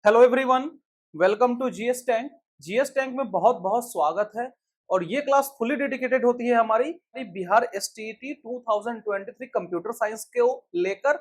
Hello everyone, welcome to GS tank. GS tank में बहुत बहुत स्वागत है। और ये क्लास फुली डेडिकेटेड होती है हमारी बिहार एसटीईटी 2023 कंप्यूटर साइंस को लेकर।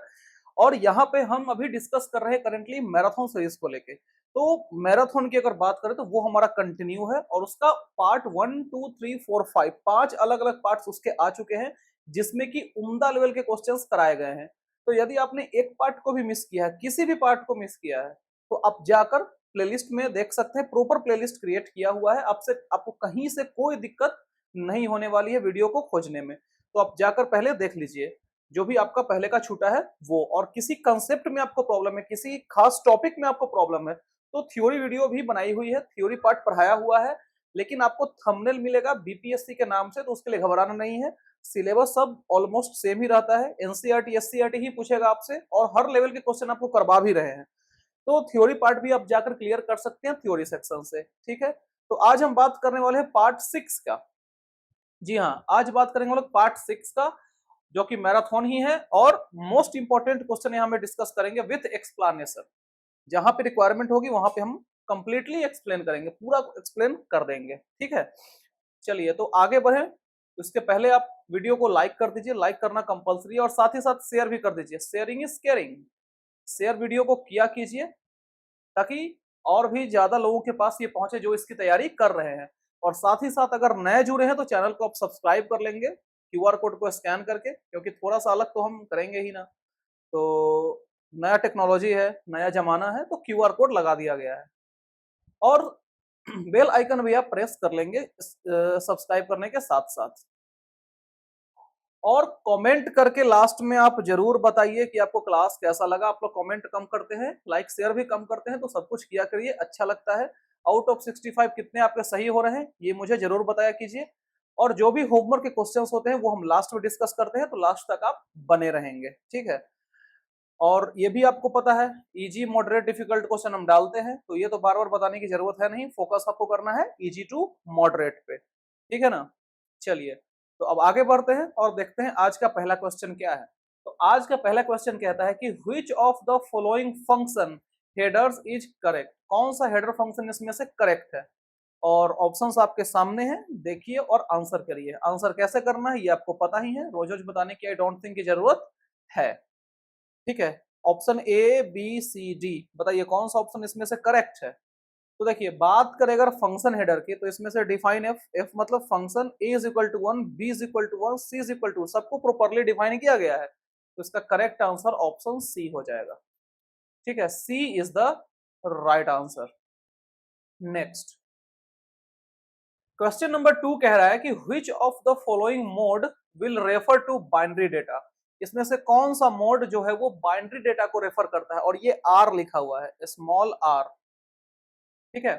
और यहाँ पे हम अभी डिस्कस कर रहे हैं करेंटली मैराथन सीरीज को लेके। तो मैराथन की अगर बात करें तो वो हमारा कंटिन्यू है और उसका पार्ट 1 2 3 4 5 5 अलग अलग पार्ट्स उसके आ चुके हैं, जिसमें कि उम्दा लेवल के क्वेश्चंस कराए गए हैं। तो यदि आपने एक पार्ट को भी मिस किया है, किसी भी पार्ट को मिस किया है, तो आप जाकर प्लेलिस्ट में देख सकते हैं। प्रॉपर प्लेलिस्ट क्रिएट किया हुआ है, आपसे आपको कहीं से कोई दिक्कत नहीं होने वाली है वीडियो को खोजने में। तो आप जाकर पहले देख लीजिए जो भी आपका पहले का छूटा है वो। और किसी कंसेप्ट में आपको प्रॉब्लम है, किसी खास टॉपिक में आपको प्रॉब्लम है, तो थ्योरी वीडियो भी बनाई हुई है, थ्योरी पार्ट पढ़ाया हुआ है। लेकिन आपको थंबनेल मिलेगा बीपीएससी के नाम से, तो उसके लिए घबराना नहीं है। सिलेबस सब ऑलमोस्ट सेम ही रहता है, एनसीईआरटी एससीईआरटी ही पूछेगा आपसे, और हर लेवल के क्वेश्चन आपको करवा भी रहे हैं। तो थ्योरी पार्ट भी आप जाकर क्लियर कर सकते हैं थ्योरी सेक्शन से। ठीक है, तो आज हम बात करने वाले हैं पार्ट 6 का। जी हाँ, आज बात करेंगे हम लोग पार्ट 6 का, जो कि मैराथन ही है। और मोस्ट इंपॉर्टेंट क्वेश्चन यहाँ में डिस्कस करेंगे विथ एक्सप्लेनेशन। जहां पे रिक्वायरमेंट होगी वहां पे हम कंप्लीटली एक्सप्लेन करेंगे, पूरा एक्सप्लेन कर देंगे। ठीक है, चलिए तो आगे बढ़े। उसके पहले आप वीडियो को लाइक कर दीजिए, लाइक करना कंपलसरी है, और साथ ही साथ शेयर भी कर दीजिए। Sharing is caring. Share video को किया कीजिए ताकि और भी ज्यादा लोगों के पास ये पहुंचे जो इसकी तैयारी कर रहे हैं। और साथ ही साथ अगर नए जुड़े हैं तो चैनल को आप सब्सक्राइब कर लेंगे क्यूआर कोड को स्कैन करके, क्योंकि थोड़ा सा अलग तो हम करेंगे ही ना। तो नया टेक्नोलॉजी है, नया जमाना है, तो क्यूआर कोड लगा दिया गया है। और बेल आइकन भी आप प्रेस कर लेंगे सब्सक्राइब करने के साथ साथ। और कमेंट करके लास्ट में आप जरूर बताइए कि आपको क्लास कैसा लगा। आप लोग कमेंट कम करते हैं, लाइक शेयर भी कम करते हैं, तो सब कुछ किया करिए, अच्छा लगता है। आउट ऑफ 65 कितने आपके सही हो रहे हैं ये मुझे जरूर बताया कीजिए। और जो भी होमवर्क के क्वेश्चंस होते हैं वो हम लास्ट में डिस्कस करते हैं, तो लास्ट तक आप बने रहेंगे। ठीक है, और ये भी आपको पता है इजी मॉडरेट डिफिकल्ट क्वेश्चन हम डालते हैं, तो ये तो बार बार बताने की जरूरत है नहीं। फोकस आपको करना है इजी टू मॉडरेट पे। ठीक है ना, चलिए तो अब आगे बढ़ते हैं और देखते हैं आज का पहला क्वेश्चन क्या है। तो आज का पहला क्वेश्चन कहता है कि which of the following function headers is correct. कौन सा हेडर फंक्शन इसमें से करेक्ट है। और ऑप्शंस आपके सामने हैं, देखिए और आंसर करिए। आंसर कैसे करना है ये आपको पता ही है, रोज रोज बताने की आई डोंट थिंक की जरूरत है। ठीक है, option A B C D, बताइए कौन सा ऑप्शन इसमें से करेक्ट है। तो देखिए बात करें अगर फंक्शन हेडर की, तो इसमें से डिफाइन एफ, एफ मतलब function, A is equal to 1, B is equal to 1, C is equal to, सबको प्रॉपर्ली डिफाइन किया गया है। तो इसका करेक्ट आंसर ऑप्शन सी हो जाएगा। ठीक है, C is the right answer. Next question number 2 कह रहा है कि which of the following mode will refer to binary data. इसमें से कौन सा मोड जो है वो बाइनरी डेटा को रेफर करता है। और ये आर लिखा हुआ है, स्मॉल आर। ठीक है,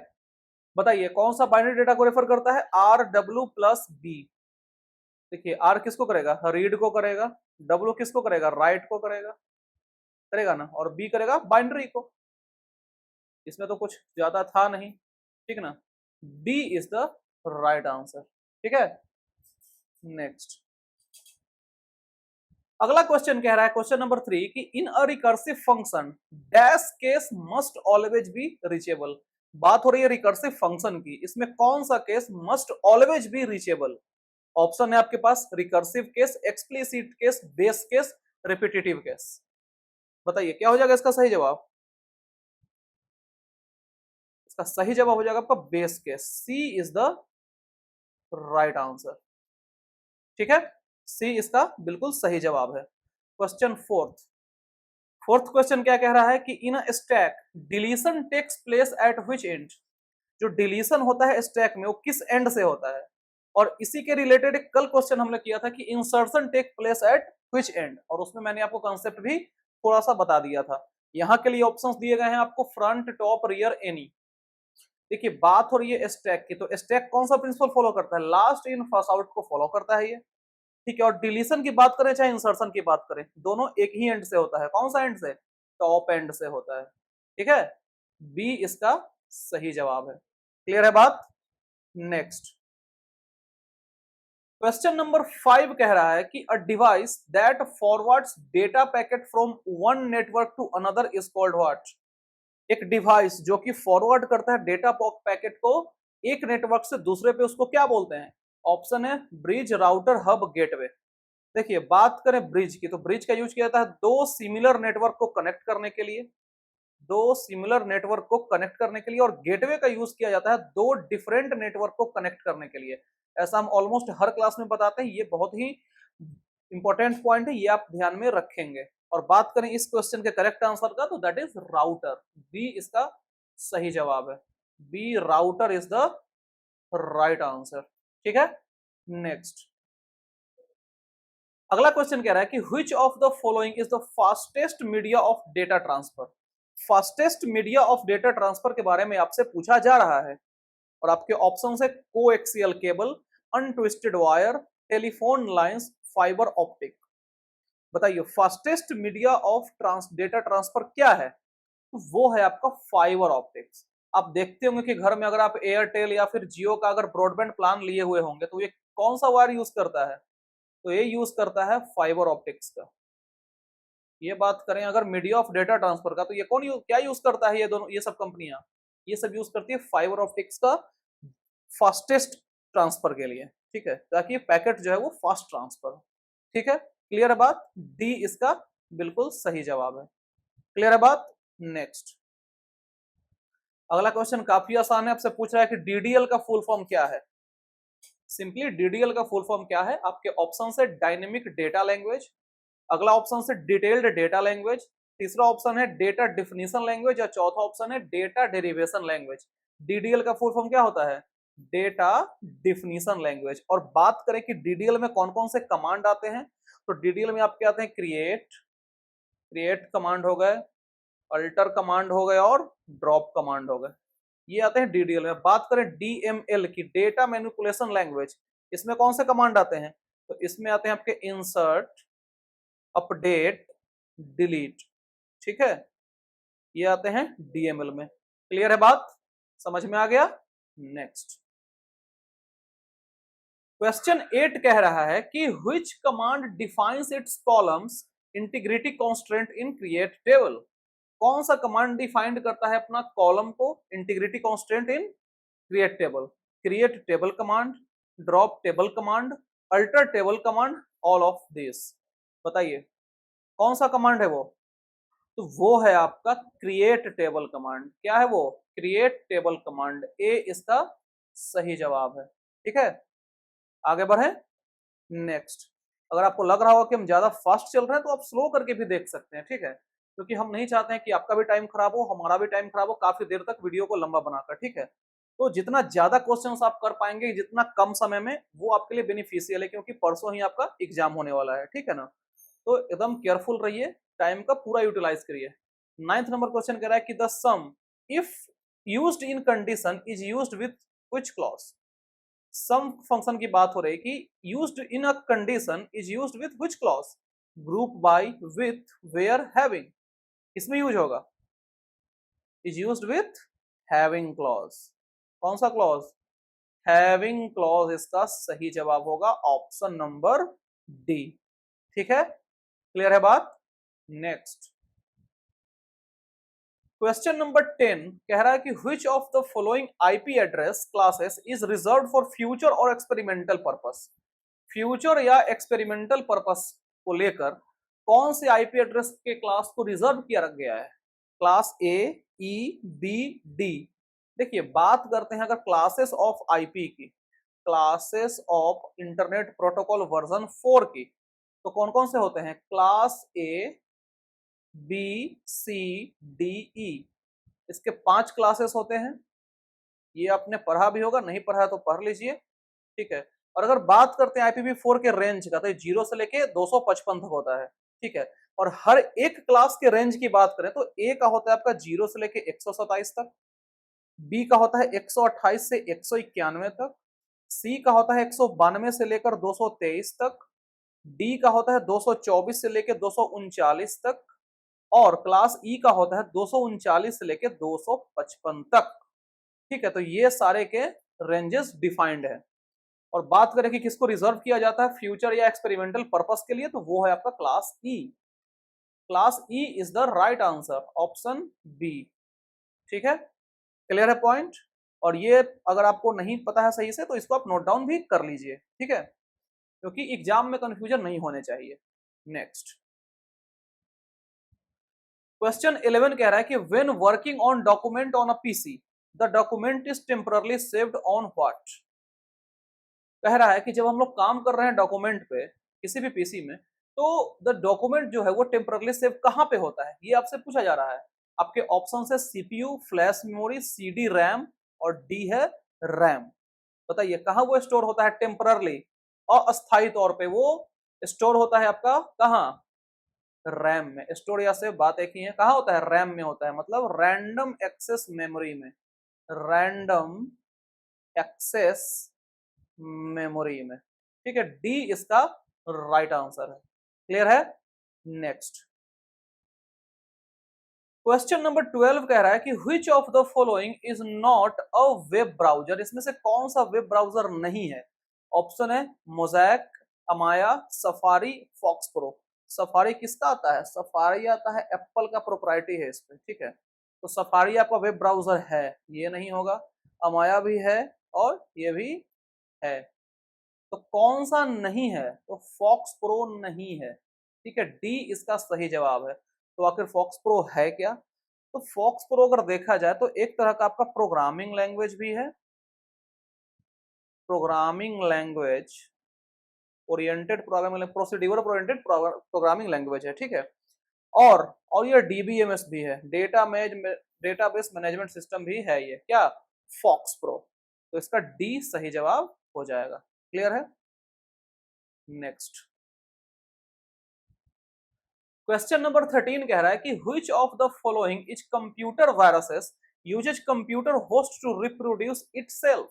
बताइए कौन सा बाइनरी डेटा को रेफर करता है। R W plus B. देखिए आर किसको करेगा, रीड को करेगा। डब्ल्यू किसको करेगा, राइट को करेगा, करेगा ना। और बी करेगा बाइनरी को। इसमें तो कुछ ज्यादा था नहीं, ठीक ना। D is the right answer. ठीक है, नेक्स्ट अगला क्वेश्चन कह रहा है, क्वेश्चन नंबर 3, कि in a recursive function dash case must always be reachable. बात हो रही है रिकर्सिव फंक्शन की, इसमें कौन सा case must always be reachable. Option है आपके पास recursive case, explicit case, base case, repetitive case. बताइए क्या हो जाएगा इसका सही जवाब। इसका सही जवाब हो जाएगा आपका base case. C is the right answer. ठीक है, सी इसका बिल्कुल सही जवाब है। क्वेश्चन फोर्थ, फोर्थ क्वेश्चन क्या कह रहा है कि in stack deletion takes place at which end. जो डिलीशन होता है स्टैक में वो किस एंड से होता है। और इसी के रिलेटेड एक कल क्वेश्चन हमने किया था कि insertion take place at which end, और उसमें मैंने आपको कंसेप्ट भी थोड़ा सा बता दिया था। यहाँ के लिए ऑप्शंस दिए गए हैं आपको, फ्रंट, टॉप, रियर, एनी। देखिए बात हो रही है स्टैक की, तो स्टैक कौन सा प्रिंसिपल फॉलो करता है, लास्ट इन फर्स्ट आउट को फॉलो करता है ये। ठीक है, और डिलीशन की बात करें चाहे इंसर्शन की बात करें, दोनों एक ही एंड से होता है। कौन सा एंड से, टॉप एंड से होता है। ठीक है, बी इसका सही जवाब है। क्लियर है बात। नेक्स्ट क्वेश्चन नंबर 5 कह रहा है कि a device that forwards data packet from one network to another is called what. एक डिवाइस जो कि फॉरवर्ड करता है डेटा पैकेट को एक नेटवर्क से दूसरे पे, उसको क्या बोलते हैं? ऑप्शन है ब्रिज, राउटर, हब, गेटवे। देखिए बात करें ब्रिज की, तो ब्रिज का यूज किया जाता है दो सिमिलर नेटवर्क को कनेक्ट करने के लिए, दो सिमिलर नेटवर्क को कनेक्ट करने के लिए, और गेटवे का यूज किया जाता है दो डिफरेंट नेटवर्क को कनेक्ट करने के लिए। ऐसा हम ऑलमोस्ट हर क्लास में बताते हैं, ये बहुत ही इंपॉर्टेंट पॉइंट है, ये आप ध्यान में रखेंगे। और बात करें इस क्वेश्चन के करेक्ट आंसर का, तो दैट इज राउटर, बी इसका सही जवाब है। B router is the right answer. ठीक है, नेक्स्ट अगला क्वेश्चन कह रहा है कि which of the following is the fastest media of data transfer. Fastest media of data transfer के बारे में आपसे पूछा जा रहा है, और आपके ऑप्शन है coaxial cable, untwisted wire, telephone lines, fibre optic. बताइए fastest media of data transfer क्या है? तो वो है आपका फाइबर ऑप्टिक्स। आप देखते होंगे कि घर में अगर आप एयरटेल या फिर जियो का अगर ब्रॉडबैंड प्लान लिए हुए होंगे, तो ये कौन सा वायर यूज करता है? तो ये यूज करता है फाइबर ऑप्टिक्स का। ये बात करें अगर मीडिया ऑफ डेटा ट्रांसफर का, तो ये कौन क्या यूज करता है? ये दोनों, ये सब कंपनियां, ये सब यूज करती है फाइबर ऑप्टिक्स का फास्टेस्ट ट्रांसफर के लिए। ठीक है, ताकि पैकेट जो है वो फास्ट ट्रांसफर। ठीक है, क्लियर है बात? डी इसका बिल्कुल सही जवाब है। क्लियर है बात? नेक्स्ट अगला क्वेश्चन काफी आसान है, आपसे पूछ रहा है कि डीडीएल का फुल फॉर्म क्या है। सिंपली डीडीएल का फुल फॉर्म क्या है? आपके ऑप्शन से डायनेमिक डेटा लैंग्वेज, अगला ऑप्शन से डिटेल्ड डेटा लैंग्वेज, तीसरा ऑप्शन है डेटा डिफिनीशन लैंग्वेज, या चौथा ऑप्शन है डेटा डेरिवेशन लैंग्वेज। डीडीएल का फुल फॉर्म क्या होता है? Data definition language. और बात करें कि डीडीएल में कौन कौन से कमांड आते हैं, तो डीडीएल में आपके आते हैं क्रिएट, क्रिएट कमांड हो गए, अल्टर कमांड हो गए, और ड्रॉप कमांड हो गए। ये आते हैं डीडीएल में। बात करें डीएमएल की, डेटा मैनिपुलेशन लैंग्वेज, इसमें कौन से कमांड आते हैं? तो इसमें आते हैं आपके इंसर्ट, अपडेट, डिलीट। ठीक है, ये आते हैं डीएमएल में। क्लियर है बात? समझ में आ गया? नेक्स्ट क्वेश्चन 8 कह रहा है कि which command defines it's columns integrity constant in create table. कौन सा कमांड डिफाइंड करता है अपना कॉलम को integrity constant in create table? Create table command, drop table command, alter table command, all of this. बताइए कौन सा कमांड है वो? तो वो है आपका क्रिएट टेबल कमांड। क्या है वो? Create table command. ए इसका सही जवाब है। ठीक है, आगे बढ़े। नेक्स्ट अगर आपको लग रहा हो कि हम ज्यादा फास्ट चल रहे हैं, तो आप स्लो करके भी देख सकते हैं। ठीक है, क्योंकि हम नहीं चाहते हैं कि आपका भी टाइम खराब हो, हमारा भी टाइम खराब हो काफी देर तक वीडियो को लंबा बनाकर। ठीक है, तो जितना ज्यादा क्वेश्चंस आप कर पाएंगे जितना कम समय में, वो आपके लिए बेनिफिशियल है, क्योंकि परसों ही आपका एग्जाम होने वाला है। ठीक है ना, तो एकदम केयरफुल रहिए, टाइम का पूरा यूटिलाइज करिए। 9th नंबर क्वेश्चन कह रहा है कि the sum if used in condition is used with which clause. Sum function की बात हो रही है कि used in a condition is used with which clause? Group by, with, where, having. इसमें यूज होगा is used with having clause. कौन सा क्लॉज? हैविंग क्लॉज इसका सही जवाब होगा, ऑप्शन नंबर डी। ठीक है, क्लियर है बात? नेक्स्ट क्वेश्चन नंबर 10 कह रहा है कि which of the following IP address classes is reserved for future और एक्सपेरिमेंटल पर्पस। फ्यूचर या एक्सपेरिमेंटल पर्पस को लेकर कौन से आईपी एड्रेस के क्लास को रिजर्व किया गया है? Class A, E, B, D. देखिए बात करते हैं अगर क्लासेस ऑफ आईपी की, classes of internet protocol version 4 की, तो कौन कौन से होते हैं? Class A, B, C, D, E. इसके 5 क्लासेस होते हैं। ये आपने पढ़ा भी होगा, नहीं पढ़ा तो पढ़ लीजिए। ठीक है, और अगर बात करते हैं IPv4 के रेंज का, तो 0 से लेके 255 तक होता है। ठीक है, और हर एक क्लास के रेंज की बात करें तो ए का होता है आपका 0 से लेके 127 तक, बी का होता है 128 से 191 तक, सी का होता है 192 से लेकर 223 तक, डी का होता है 224 से लेकर 239 तक, और क्लास ई का होता है 239 से लेकर 255 तक। ठीक है, तो ये सारे के रेंजेस डिफाइंड है। और बात करें कि किसको रिजर्व किया जाता है फ्यूचर या एक्सपेरिमेंटल पर्पस के लिए, तो वो है आपका class E. Class E is the right answer, option B. ठीक है, क्लियर है पॉइंट। और ये अगर आपको नहीं पता है सही से तो इसको आप नोट डाउन भी कर लीजिए, ठीक है, क्योंकि एग्जाम में कंफ्यूजन नहीं होने चाहिए। नेक्स्ट क्वेश्चन 11 कह रहा है कि when working on document on a PC the document is temporarily saved on what. कह रहा है कि जब हम लोग काम कर रहे हैं डॉक्यूमेंट पे किसी भी पीसी में, तो द डॉक्यूमेंट जो है वो टेम्पररली सेव कहाँ पे होता है, ये आपसे पूछा जा रहा है। आपके ऑप्शन है CPU, flash memory, CD RAM और डी है रैम। बताइए कहाँ वो स्टोर होता है टेम्पररली, अस्थायी तौर पे वो स्टोर होता है आपका कहाँ, रैम में। स्टोर या सेव बात एक ही है, कहाँ होता है, रैम में होता है, मतलब रैंडम एक्सेस मेमोरी में, रैंडम एक्सेस मेमोरी में, ठीक है, डी इसका राइट आंसर है। क्लियर है। नेक्स्ट क्वेश्चन नंबर 12 कह रहा है कि which of the following is not a web browser, इसमें से कौन सा वेब ब्राउजर नहीं है। ऑप्शन है मोज़ैक, अमाया, सफारी, फॉक्स प्रो। सफारी किसका आता है, सफारी आता है एप्पल का प्रोप्राइटी है इस पे, ठीक है, तो सफारी आपका वेब ब्राउजर है, ये नहीं होगा। अमाया भी है और ये भी है, तो कौन सा नहीं है, तो फॉक्स प्रो नहीं है, ठीक है, डी इसका सही जवाब है। तो आखिर फॉक्स प्रो है क्या, तो फॉक्स प्रो अगर देखा जाए तो एक तरह का आपका प्रोग्रामिंग लैंग्वेज भी है, programming language oriented programming, procedure oriented programming language है, ठीक है, और ये डीबीएमएस भी है, डेटाबेस मैनेजमेंट सिस्टम भी है ये क्या, फॉक्स प्रो। तो इसका डी सही जवाब हो जाएगा। क्लियर है। नेक्स्ट क्वेश्चन नंबर 13 कह रहा है कि which of the following is computer viruses uses computer host to reproduce itself.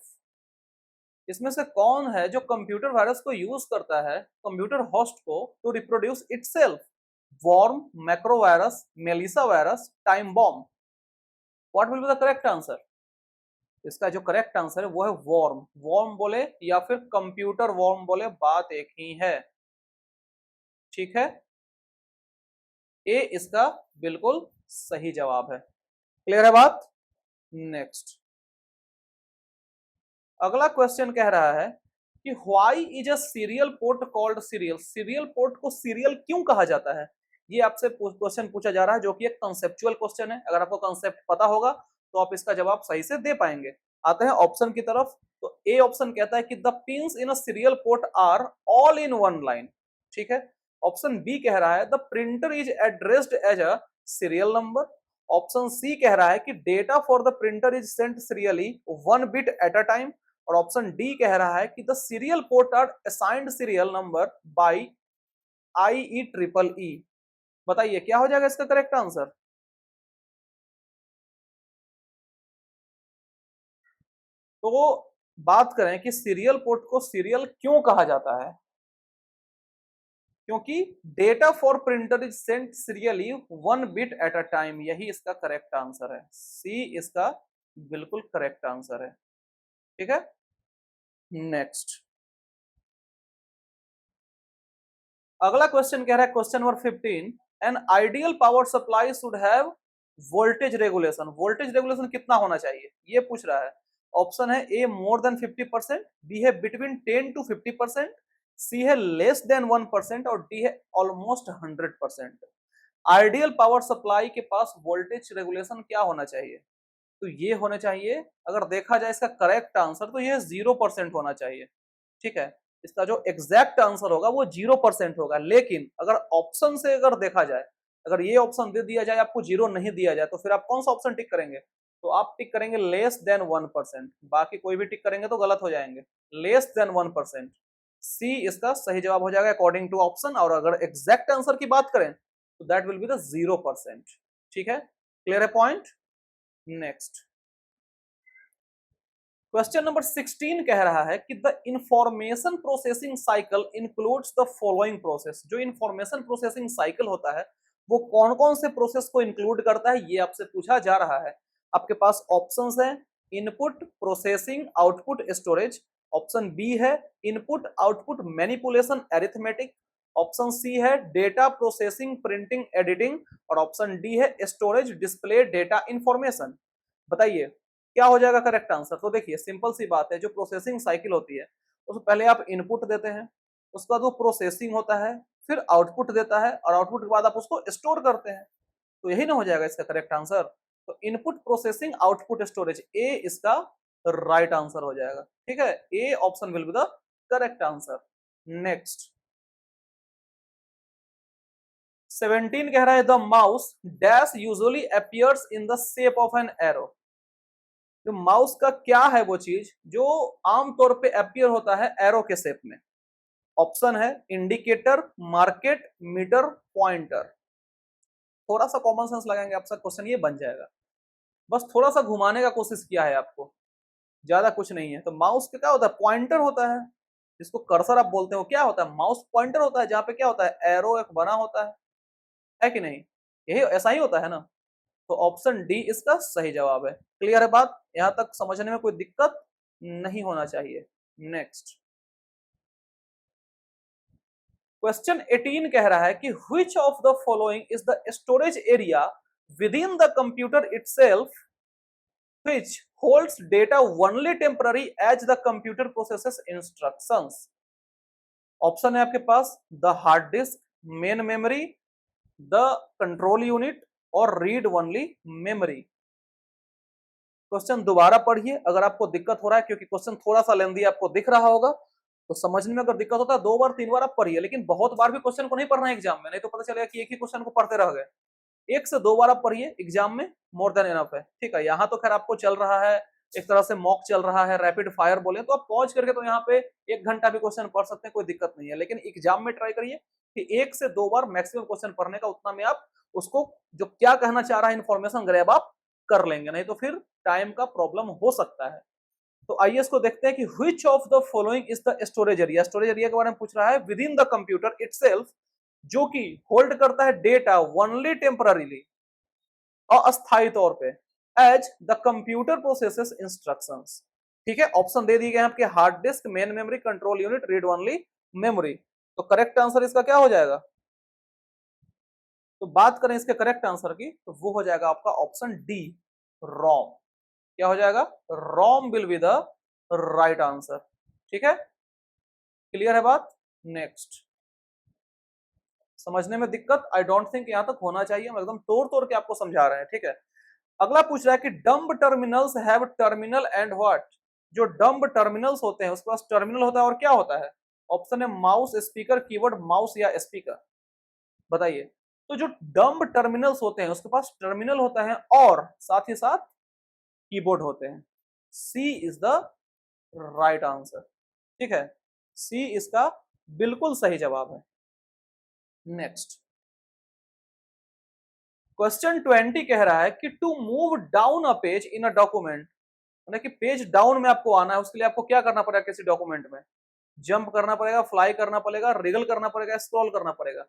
इसमें से कौन है जो कंप्यूटर वायरस को यूज करता है कंप्यूटर होस्ट को to reproduce itself. Worm, macro virus, Melissa virus, time bomb. What will be the correct answer. इसका जो करेक्ट आंसर है वो है वॉर्म। वॉर्म बोले या फिर कंप्यूटर वॉर्म बोले बात एक ही है, ठीक है, ए इसका बिल्कुल सही जवाब है। क्लियर है बात। नेक्स्ट अगला क्वेश्चन कह रहा है कि why is a serial port called serial. Serial port को सीरियल क्यों कहा जाता है, ये आपसे क्वेश्चन पूछा जा रहा है, जो कि एक कंसेप्चुअल क्वेश्चन है। अगर आपको कंसेप्ट पता होगा तो आप इसका जवाब सही से दे पाएंगे। आते हैं ऑप्शन की तरफ, तो ए ऑप्शन कहता है कि the pins in a serial port are all in one line, ठीक है। ऑप्शन बी कह रहा है the printer is addressed as a serial number. Option C कह रहा है कि data for the printer is sent serially one bit at a time. और ऑप्शन डी कह रहा है कि the serial port are assigned serial number by IEEE। बताइए क्या हो जाएगा इसका करेक्ट आंसर। तो बात करें कि सीरियल पोर्ट को सीरियल क्यों कहा जाता है, क्योंकि data for printer is sent serially one bit at a time, यही इसका करेक्ट आंसर है। सी इसका बिल्कुल करेक्ट आंसर है, ठीक है। नेक्स्ट अगला क्वेश्चन कह रहा है question number 15, an ideal power supply should have voltage regulation. Voltage regulation कितना होना चाहिए ये पूछ रहा है। ऑप्शन है ए मोर देन 50%, बी है बिटवीन 10 to 50%, सी है लेस देन 1% और डी है ऑलमोस्ट 100%। आइडियल पावर सप्लाई के पास वोल्टेज रेगुलेशन क्या होना चाहिए, तो ये होना चाहिए, अगर देखा जाए इसका करेक्ट आंसर तो ये 0% होना चाहिए, ठीक है। इसका जो एग्जैक्ट आंसर होगा वो 0% होगा, लेकिन अगर ऑप्शन से अगर देखा जाए, अगर ये ऑप्शन दे दिया जाए आपको जीरो नहीं दिया जाए, तो फिर आप कौन सा ऑप्शन टिक करेंगे, तो आप टिक करेंगे लेस देन 1%। बाकी कोई भी टिक करेंगे तो गलत हो जाएंगे। लेस देन 1%, सी इसका सही जवाब हो जाएगा अकॉर्डिंग टू ऑप्शन। और अगर एग्जैक्ट आंसर की बात करें तो दैट विल बी द 0%, ठीक है। क्लियर है पॉइंट। नेक्स्ट क्वेश्चन नंबर 16 कह रहा है कि the information processing cycle includes the following process. जो इंफॉर्मेशन प्रोसेसिंग साइकिल होता है वो कौन कौन से प्रोसेस को इंक्लूड करता है, ये आपसे पूछा जा रहा है। आपके पास ऑप्शंस हैं input, processing, output, storage. Option B है input, output, manipulation, arithmetic. Option C है डेटा प्रोसेसिंग, प्रिंटिंग, एडिटिंग। और ऑप्शन डी है स्टोरेज, डिस्प्ले, डेटा, इंफॉर्मेशन। बताइए क्या हो जाएगा करेक्ट आंसर। तो देखिए सिंपल सी बात है, जो प्रोसेसिंग साइकिल होती है उसमें पहले आप इनपुट देते हैं, उसके बाद वो प्रोसेसिंग होता है, फिर आउटपुट देता है और आउटपुट के बाद आप उसको स्टोर करते हैं। तो यही ना हो जाएगा इसका करेक्ट आंसर। तो इनपुट प्रोसेसिंग आउटपुट स्टोरेज, ए इसका राइट आंसर हो जाएगा। ठीक है, A option will be the correct answer. Next 17 कह रहा है the mouse dash usually appears in the shape of an arrow. जो माउस का क्या है वो चीज जो आमतौर पे अपीयर होता है एरो के शेप में। ऑप्शन है इंडिकेटर, मार्केट, मीटर, पॉइंटर। थोड़ा सा कॉमन सेंस लगाएंगे आपका क्वेश्चन ये बन जाएगा। बस थोड़ा सा घुमाने का कोशिश किया है आपको, ज्यादा कुछ नहीं है। तो माउस का क्या होता है, पॉइंटर होता है, जिसको कर्सर आप बोलते हो। क्या होता है, माउस पॉइंटर होता है, जहां पे क्या होता है, एरो एक बना होता है कि नहीं। यही ऐसा ही होता है ना। तो ऑप्शन डी इसका सही जवाब है। क्लियर है बात, यहां तक समझने में कोई दिक्कत नहीं होना चाहिए। नेक्स्ट क्वेश्चन 18 कह रहा है कि which of the following is the storage area within the computer itself which holds data only temporary as the computer processes instructions। Option है आपके पास the hard disk, main memory, the control unit और read only memory. Question दोबारा पढ़िए अगर आपको दिक्कत हो रहा है, क्योंकि क्वेश्चन थोड़ा सा लेंदी आपको दिख रहा होगा। तो समझने में अगर दिक्कत होता है 2 बार 3 बार आप पढ़िए, लेकिन बहुत बार भी क्वेश्चन को नहीं पढ़ना है एग्जाम में, नहीं तो पता चलेगा कि एक ही क्वेश्चन को पढ़ते रह गए। 1 से 2 बार आप पढ़िए, एग्जाम में मोर देन एनफ है। ठीक है, यहाँ तो खैर आपको चल रहा है एक तरह से मॉक चल रहा है, रैपिड फायर बोले तो आप पॉज करके तो यहाँ पे 1 घंटा भी क्वेश्चन पढ़ सकते हैं, कोई दिक्कत नहीं है। लेकिन एग्जाम में ट्राई करिए कि 1 से 2 बार मैक्सिमम क्वेश्चन पढ़ने का, उतना में आप उसको जो क्या कहना चाह रहा है इन्फॉर्मेशन ग्रैब आप कर लेंगे, नहीं तो फिर टाइम का प्रॉब्लम हो सकता है। तो आइए इसको देखते हैं कि which of the following is the storage area। Storage area के बारे में पूछ रहा है with in the computer itself, जो कि होल्ड करता है डेटा ओनली टेम्पररीली, अस्थायी तौर पे, as the computer processes instructions. ठीक है, ऑप्शन दे दिए गए हैं आपके hard disk, main memory, control unit, read only memory. तो करेक्ट आंसर इसका क्या हो जाएगा। तो बात करें इसके करेक्ट आंसर की तो वो हो जाएगा आपका ऑप्शन डी, रोम। क्या हो जाएगा, ROM will be the right answer. ठीक है, क्लियर है बात। नेक्स्ट समझने में दिक्कत आई डोंट थिंक यहां तक होना चाहिए, हम एकदम तोड़ तोड़ के आपको समझा रहे हैं। ठीक है, अगला पूछ रहा है कि dumb terminals have terminal and what. जो डम्ब टर्मिनल्स होते हैं उसके पास टर्मिनल होता है और क्या होता है। ऑप्शन है माउस, स्पीकर, कीबोर्ड, माउस या स्पीकर। बताइए। तो जो डम्ब टर्मिनल्स होते हैं उसके पास टर्मिनल होता है और साथ ही साथ कीबोर्ड होते हैं। सी इज द राइट आंसर। ठीक है, सी इसका बिल्कुल सही जवाब है। नेक्स्ट क्वेश्चन 20 कह रहा है कि to move down a page in a document, यानी कि पेज डाउन में आपको आना है, उसके लिए आपको क्या करना पड़ेगा, किसी डॉक्यूमेंट में जंप करना पड़ेगा, फ्लाई करना पड़ेगा, रिगल करना पड़ेगा, स्क्रॉल करना पड़ेगा।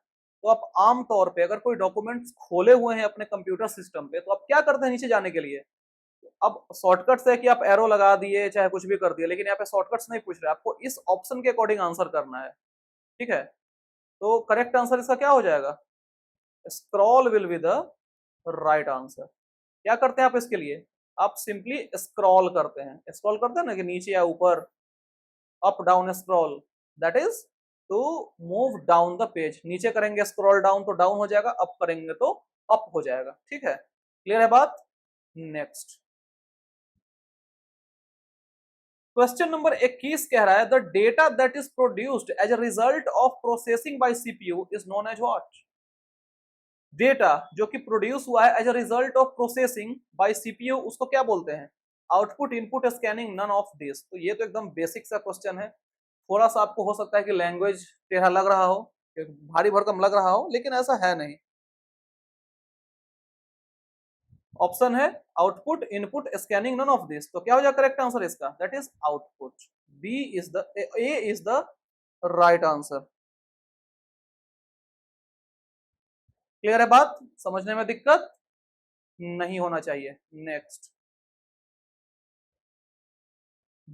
तो आप आम तौर पे अगर कोई डॉक्यूमेंट्स खोले हुए हैं अपने कंप्यूटर सिस्टम पे, तो आप क्या करते हैं नीचे जाने के लिए। अब शॉर्टकट्स है कि आप एरो लगा दिए चाहे कुछ भी कर दिए, लेकिन यहाँ पे शॉर्टकट्स नहीं पूछ रहे, आपको इस ऑप्शन के अकॉर्डिंग आंसर करना है। ठीक है, तो करेक्ट आंसर इसका क्या हो जाएगा, scroll will be the right answer. क्या करते हैं आप इसके लिए, आप सिंपली स्क्रॉल करते हैं। स्क्रॉल करते हैं ना कि नीचे या ऊपर, up down scroll, that is to move down the page. नीचे करेंगे स्क्रॉल डाउन तो डाउन हो जाएगा, अप करेंगे तो अप हो जाएगा। ठीक है, क्लियर है बात। नेक्स्ट क्वेश्चन नंबर 21 कह रहा है the data that is produced as a result of processing by CPU is known as what. Data जो कि प्रोड्यूस हुआ है as a result of processing by CPU, उसको क्या बोलते हैं, output, input, scanning, none of this. तो ये तो एकदम बेसिक सा क्वेश्चन है। थोड़ा सा आपको हो सकता है कि लैंग्वेज टेढ़ा लग रहा हो, भारी भरकम लग रहा हो, लेकिन ऐसा है नहीं। ऑप्शन है output, input, scanning, none of this. तो क्या हो जाएगा करेक्ट आंसर इसका, that is output. B is the A is the right answer. Clear है बात, समझने में दिक्कत नहीं होना चाहिए। नेक्स्ट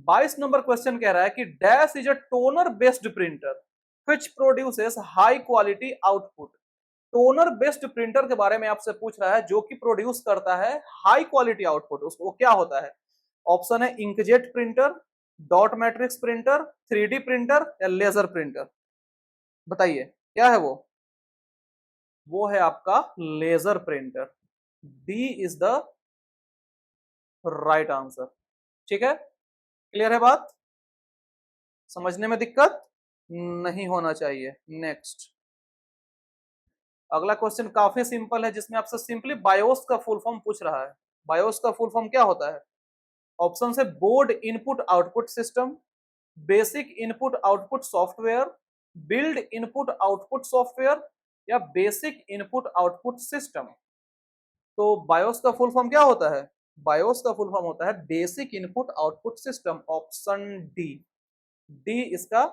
22 नंबर क्वेश्चन कह रहा है कि dash is a toner based printer which produces high quality output. Toner based printer के बारे में आपसे पूछ रहा है जो कि प्रोड्यूस करता है हाई क्वालिटी आउटपुट, उसको क्या होता है? ऑप्शन है inkjet printer, dot matrix printer, 3D printer या लेजर प्रिंटर। बताइए क्या है वो है आपका laser printer. D is the right answer. ठीक है, क्लियर है बात? समझने में दिक्कत नहीं होना चाहिए। नेक्स्ट, अगला क्वेश्चन काफी सिंपल है जिसमें आपसे सिंपली बायोस का फुल फॉर्म पूछ रहा है। बायोस का फुल फॉर्म क्या होता है? ऑप्शन है board input output system, basic input output software, build input output software या बेसिक इनपुट आउटपुट सिस्टम। तो बायोस का फुल फॉर्म क्या होता है? बायोस का फुल फॉर्म होता है basic input output system. Option D, D इसका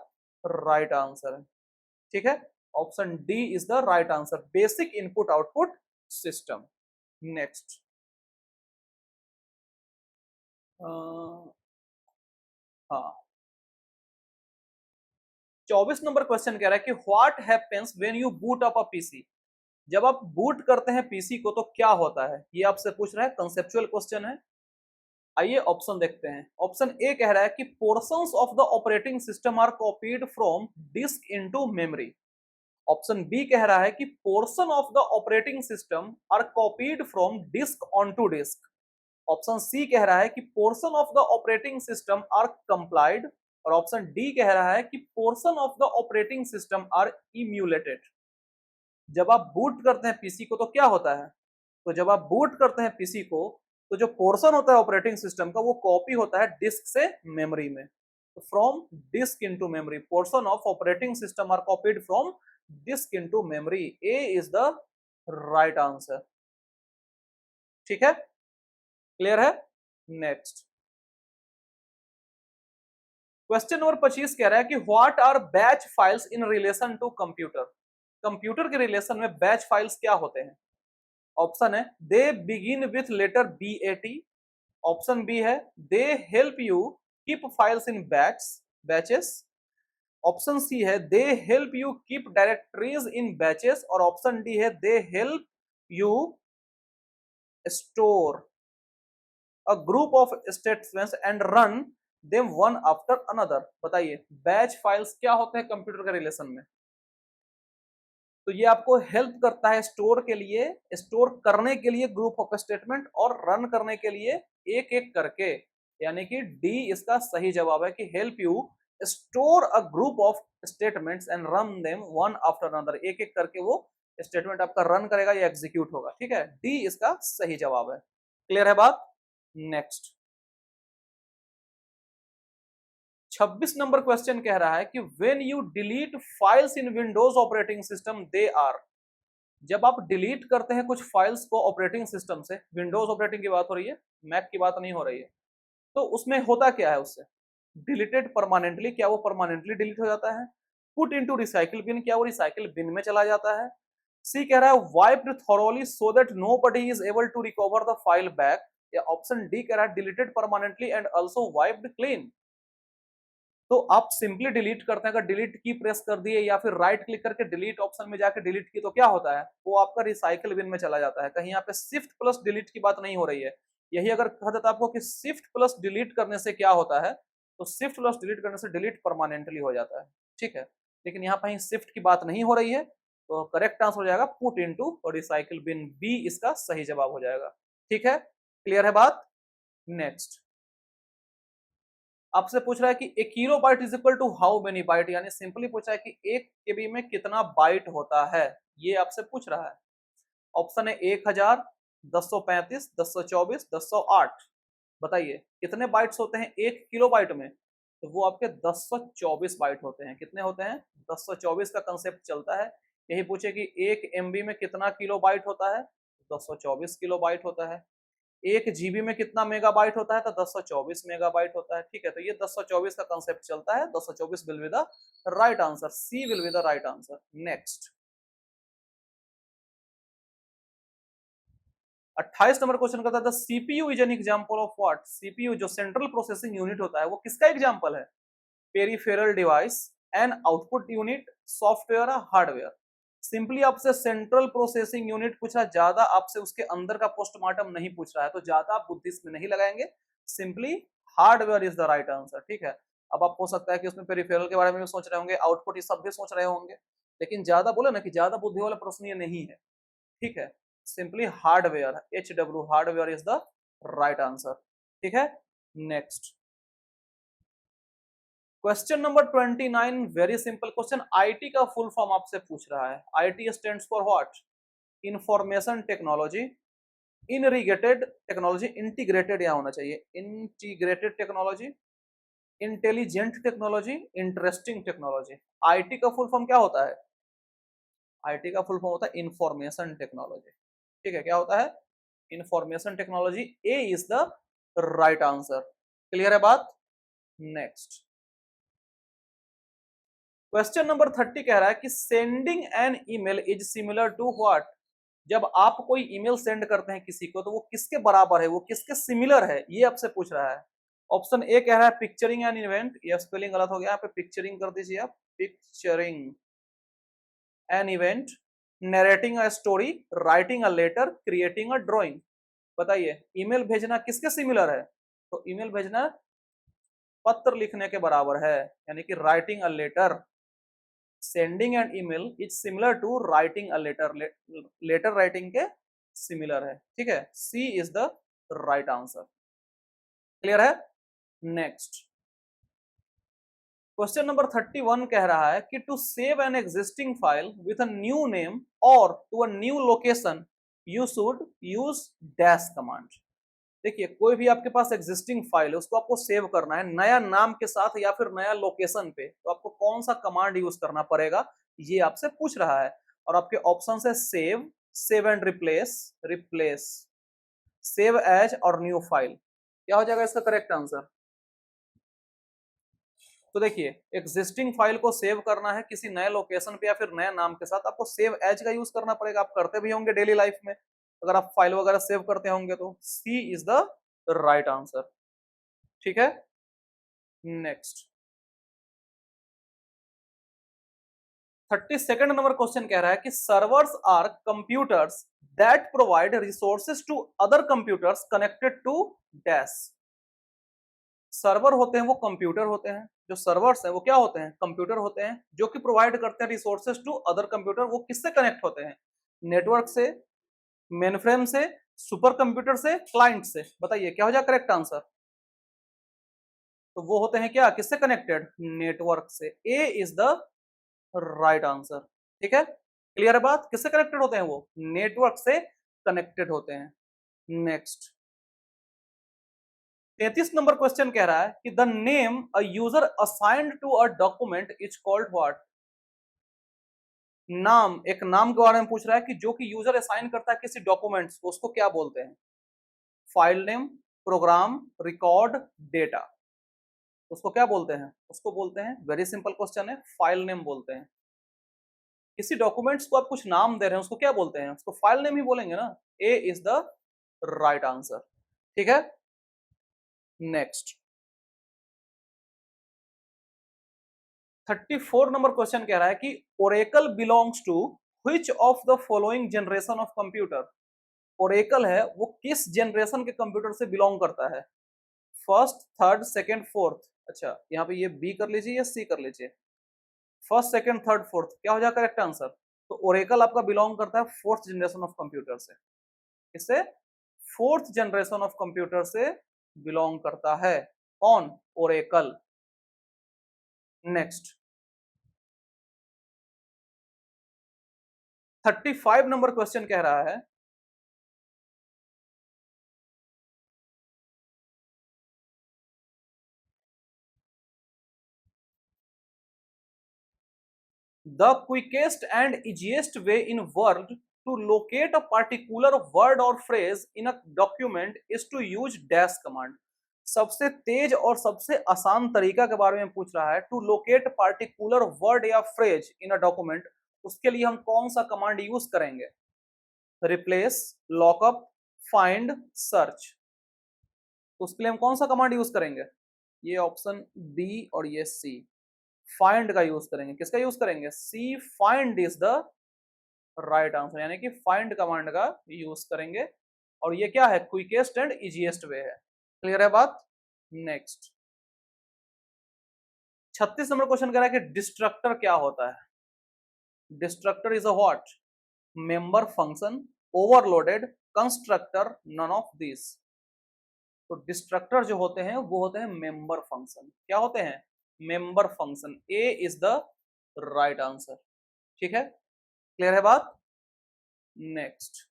राइट आंसर है। ठीक है, option D is the right answer, basic input output system. Next, हाँ 24 नंबर क्वेश्चन कह रहा है कि what happens when you boot up a PC. जब आप बूट करते हैं पीसी को तो क्या होता है, ये आपसे पूछ रहा है, कंसेप्चुअल क्वेश्चन है। आइए ऑप्शन देखते हैं। ऑप्शन ए कह रहा है कि portions of the operating system are copied from disk into memory. Option B कह रहा है कि portion of the operating system are copied from disk onto disk. Option C कह रहा है कि portion of the operating system are compiled. और option D कह रहा है कि portion of the operating system are emulated. जब आप बूट करते हैं पीसी को तो क्या होता है? तो जब आप बूट करते हैं पीसी को तो जो पोर्शन होता है ऑपरेटिंग सिस्टम का वो कॉपी होता है डिस्क से मेमोरी में। तो from disk into memory, portion of operating system are copied from disk into memory. A is the right answer. ठीक है, क्लियर है? नेक्स्ट, क्वेश्चन नंबर 25 कह रहा है कि what are batch files in relation to computer. Computer के relation में batch files क्या होते हैं? ऑप्शन है they begin with letter BAT। Option B है they help you keep files in batches. Option C है they help you keep directories in batches. और option D है they help you store a group of statements and run them one after another. बताइए batch files क्या होते हैं computer के relation में? तो ये आपको हेल्प करता है स्टोर के लिए, स्टोर करने के लिए ग्रुप ऑफ स्टेटमेंट, और रन करने के लिए एक एक करके। यानी कि डी इसका सही जवाब है कि help you store a group of statements and run them one after another. एक एक करके वो स्टेटमेंट आपका रन करेगा या एग्जीक्यूट होगा। ठीक है, डी इसका सही जवाब है। क्लियर है बात? नेक्स्ट, 26 नंबर क्वेश्चन कह रहा है कि when you delete files in Windows operating system they are. जब आप डिलीट करते हैं कुछ फाइल्स को ऑपरेटिंग सिस्टम से, विंडोज ऑपरेटिंग की बात हो रही है, मैक की बात नहीं हो रही है, तो उसमें होता क्या है? उससे डिलीटेड परमानेंटली, क्या वो परमानेंटली डिलीट हो जाता है? पुट इनटू रिसाइकिल बिन, क्या वो रिसाइकिल बिन में चला जाता है? सी कह रहा है wiped thoroughly so that nobody is able to recover the file back. या ऑप्शन डी कह रहा है deleted permanently and also wiped clean. तो आप सिंपली डिलीट करते हैं, अगर डिलीट की प्रेस कर दिए या फिर राइट क्लिक करके डिलीट ऑप्शन में जाकर डिलीट की तो क्या होता है? वो आपका रिसाइकिल बिन में चला जाता है। कहीं यहाँ पे शिफ्ट प्लस डिलीट की बात नहीं हो रही है। यही अगर कहा जाता आपको कि शिफ्ट प्लस डिलीट करने से क्या होता है, तो शिफ्ट प्लस डिलीट करने से डिलीट परमानेंटली हो जाता है। ठीक है, लेकिन यहाँ पर शिफ्ट की बात नहीं हो रही है, तो करेक्ट आंसर हो जाएगा पुट इनटू और रिसाइकिल बिन। बी इसका सही जवाब हो जाएगा। ठीक है, क्लियर है बात? नेक्स्ट, आपसे पूछ रहा है कि एक kilobyte is equal to how many byte, यानी सिंपली पूछा है कि एक केबी में कितना बाइट होता है, ये आपसे पूछ रहा है। ऑप्शन है 1000, 1035, 1024, 1008। बताइए कितने बाइट्स होते हैं एक किलो बाइट में? तो वो आपके 1024 बाइट होते हैं। कितने होते हैं? 1024 का कंसेप्ट चलता है। यही पूछे कि एक MB में कितना किलो बाइट होता है? 1024 किलो बाइट होता है। एक जीबी में कितना मेगाबाइट होता है? तो 1024 मेगाबाइट होता है। ठीक है, तो ये 1024 का कंसेप्ट चलता है। 1024 will be the right answer. C will be the right answer. Next, 28 number question करता है CPU is an example of what. CPU जो सेंट्रल प्रोसेसिंग यूनिट होता है वो किसका एग्जांपल है? Peripheral device, an output unit, software, hardware. Simply आपसे central processing unit पूछा, ज्यादा आपसे उसके अंदर का पोस्टमार्टम नहीं पूछ रहा है, तो ज्यादा आप बुद्धि इसमें नहीं लगाएंगे, simply hardware is the right answer. ठीक है, अब आप हो सकता है कि उसमें पेरिफेरल के बारे में भी सोच रहे होंगे, आउटपुट ये सब भी सोच रहे होंगे, लेकिन ज्यादा बोले ना कि ज्यादा बुद्धि वाला प्रश्न ये नहीं है। ठीक है, simply hardware, HW hardware is the right answer. ठीक है, next question number 29, very simple question. IT का फुल फॉर्म आपसे पूछ रहा है। IT stands for what? Information technology, irrigated technology, integrated यहाँ होना चाहिए, integrated technology, intelligent technology, interesting technology. IT का फुल फॉर्म क्या होता है? आईटी का फुल फॉर्म होता है इंफॉर्मेशन टेक्नोलॉजी। ठीक है, क्या होता है? Information technology. A is the right answer. Clear है बात? नेक्स्ट क्वेश्चन नंबर 30 कह रहा है कि sending an email is similar to what? जब आप कोई ईमेल सेंड करते हैं किसी को, तो वो किसके बराबर है, वो किसके सिमिलर है, ये आपसे पूछ रहा है। ऑप्शन ए कह रहा है पिक्चरिंग एन इवेंट, या स्पेलिंग गलत हो गया, यहाँ पे पिक्चरिंग कर दीजिए आप, picturing an event, narrating a story, writing a letter, creating a drawing. बताइए ईमेल भेजना किसके सिमिलर है? तो ईमेल भेजना पत्र लिखने के बराबर है, यानी कि writing a letter. Sending an email is similar to writing a letter, letter writing के सिमिलर है। ठीक है, C is the right answer. Clear है? नेक्स्ट क्वेश्चन नंबर 31 कह रहा है कि to save an existing file with a new name और to a new location you should use dash command. देखिए, कोई भी आपके पास एग्जिस्टिंग फाइल है, उसको आपको सेव करना है नया नाम के साथ या फिर नया लोकेशन पे, तो आपको कौन सा कमांड यूज करना पड़ेगा, ये आपसे पूछ रहा है। और आपके ऑप्शन है save, save and replace, replace, save as और न्यू फाइल। क्या हो जाएगा इसका करेक्ट आंसर? तो देखिए, एग्जिस्टिंग फाइल को सेव करना है किसी नए लोकेशन पे या फिर नए नाम के साथ, आपको सेव एज का यूज करना पड़ेगा। आप करते भी होंगे डेली लाइफ में, अगर आप फाइल वगैरह सेव करते होंगे, तो सी इज द राइट आंसर। ठीक है, नेक्स्ट 32nd नंबर क्वेश्चन कह रहा है कि servers are computers that provide resources to other computers connected to dash. Server होते हैं वो कंप्यूटर होते हैं, जो सर्वर्स हैं वो क्या होते हैं? कंप्यूटर होते हैं, जो कि प्रोवाइड करते हैं रिसोर्सेज टू अदर कंप्यूटर। वो किससे कनेक्ट होते हैं? नेटवर्क से, मेनफ्रेम से, सुपर कंप्यूटर से, क्लाइंट से। बताइए क्या हो जाए करेक्ट आंसर? तो वो होते हैं क्या, किससे कनेक्टेड? नेटवर्क से। ए इज द राइट आंसर। ठीक है, क्लियर है बात? किससे कनेक्टेड होते हैं वो? नेटवर्क से कनेक्टेड होते हैं। नेक्स्ट 33 नंबर क्वेश्चन कह रहा है कि the name a user assigned to a document is called what? नाम, एक नाम के बारे में पूछ रहा है कि जो कि यूजर असाइन करता है किसी डॉक्यूमेंट्स को, उसको क्या बोलते हैं? File name, program, record, data. उसको क्या बोलते हैं? उसको बोलते हैं, वेरी सिंपल क्वेश्चन है, फाइल नेम बोलते हैं। किसी डॉक्यूमेंट्स को आप कुछ नाम दे रहे हैं, उसको क्या बोलते हैं? उसको फाइल नेम ही बोलेंगे ना। ए इज द राइट आंसर। ठीक है, नेक्स्ट 34 नंबर क्वेश्चन कह रहा है कि Oracle belongs to which of the following generation of computer? Oracle है वो किस जनरेशन के कंप्यूटर से बिलोंग करता है? First, third, second, fourth. अच्छा, यहाँ पे ये बी कर लीजिए या सी कर लीजिए। फर्स्ट, सेकंड, थर्ड, फोर्थ, क्या हो जाएगा करेक्ट आंसर? तो ओरेकल आपका बिलोंग करता है फोर्थ जनरेशन ऑफ कंप्यूटर से। इससे फोर्थ जनरेशन ऑफ कंप्यूटर से बिलोंग करता है। कौन? ओरेकल। नेक्स्ट 35 नंबर क्वेश्चन कह रहा है the quickest and easiest way in world to locate a particular word और phrase in a document is to use dash command. सबसे तेज और सबसे आसान तरीका के बारे में पूछ रहा है, टू लोकेट पार्टिकुलर वर्ड या फ्रेज इन अ डॉक्यूमेंट, उसके लिए हम कौन सा कमांड यूज करेंगे? Replace, lockup, find, search. तो उसके लिए हम कौन सा कमांड यूज करेंगे? ये ऑप्शन बी और ये सी, फाइंड का यूज करेंगे। किसका यूज करेंगे? C, find is the right answer, यानी कि फाइंड कमांड का यूज करेंगे और ये क्या है, क्विकेस्ट एंड इजीएस्ट वे है। क्लियर है बात। नेक्स्ट 36 नंबर क्वेश्चन कह रहा है कि डिस्ट्रक्टर क्या होता है। Destructor is a what, member function, overloaded, constructor, none of this. तो डिस्ट्रक्टर जो होते हैं वो होते हैं मेंबर फंक्शन। क्या होते हैं, member function. A is the right answer. ठीक है, क्लियर है बात। नेक्स्ट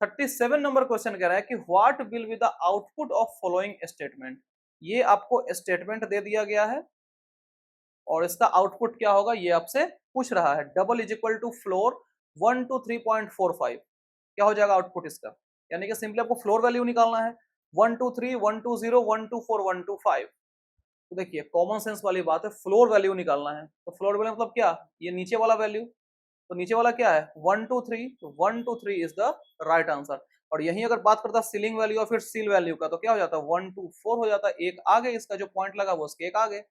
37 नंबर क्वेश्चन कह रहा है कि what will be the output of following statement. ये आपको स्टेटमेंट दे दिया गया है और इसका आउटपुट क्या होगा ये आपसे पूछ रहा है। Double is equal to floor 1 to 3.45, क्या हो जाएगा आउटपुट इसका, यानी कि सिंपली आपको फ्लोर वैल्यू निकालना है 1 2 3 1 2 0 1 2 4 1 2 5। तो देखिए कॉमन सेंस वाली बात है, फ्लोर वैल्यू निकालना है। तो फ्लोर वैल्यू मतलब क्या, ये नीचे वाला वैल्यू। तो नीचे वाला क्या है 1 2 3, तो 1 2 3 इज द राइट आंसर। और यही अगर बात करता सीलिंग वैल्यू और फिर सील वैल्यू का, तो क्या हो जाता है 1 2 4 हो जाता है, एक आगे इसका जो पॉइंट लगा वो उसके एक आगे।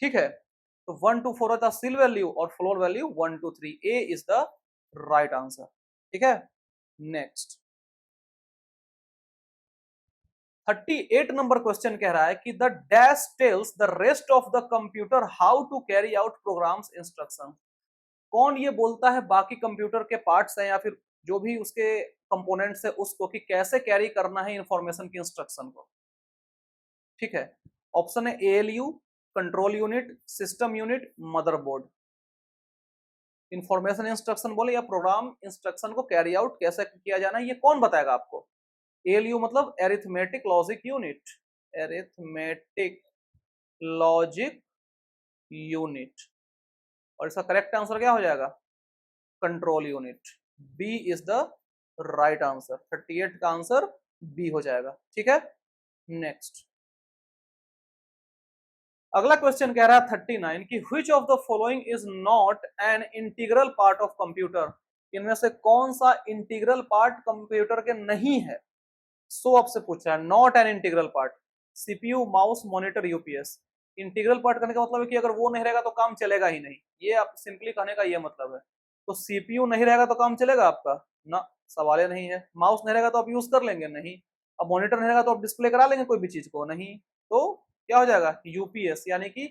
ठीक है, तो 1 2 4 होता है सील वैल्यू और floor value 1 2 3, A is the right answer. ठीक है, नेक्स्ट 38 नंबर क्वेश्चन कह रहा है कि the dash tells the rest of the computer how to carry out programs instruction. कौन ये बोलता है बाकी कंप्यूटर के पार्ट्स हैं या फिर जो भी उसके कंपोनेंट्स है उसको, कि कैसे कैरी करना है इंफॉर्मेशन की इंस्ट्रक्शन को। ठीक है, ऑप्शन है ALU, control unit, system unit, motherboard. Information instruction बोले या प्रोग्राम इंस्ट्रक्शन को कैरी आउट कैसे किया जाना है, ये कौन बताएगा आपको। एएलयू मतलब arithmetic logic unit, arithmetic logic unit. और इसका करेक्ट आंसर क्या हो जाएगा, control unit. B is the right answer. 38 का आंसर बी हो जाएगा। ठीक है, नेक्स्ट अगला क्वेश्चन कह रहा है 39 कि which of the following is not an integral part of computer. इनमें से कौन सा इंटीग्रल पार्ट कंप्यूटर के नहीं है। सो आपसे पूछा है not an integral part, CPU, mouse, monitor, UPS. Integral part करने का मतलब है कि अगर वो नहीं रहेगा तो काम चलेगा ही नहीं, ये आप सिंपली कहने का ये मतलब है। तो सीपीयू नहीं रहेगा तो काम चलेगा आपका ना, सवाल ही नहीं है। माउस नहीं रहेगा तो आप यूज कर लेंगे नहीं, अब मॉनिटर नहीं रहेगा तो आप डिस्प्ले करा लेंगे कोई भी चीज को नहीं। तो क्या हो जाएगा यूपीएस, यानी कि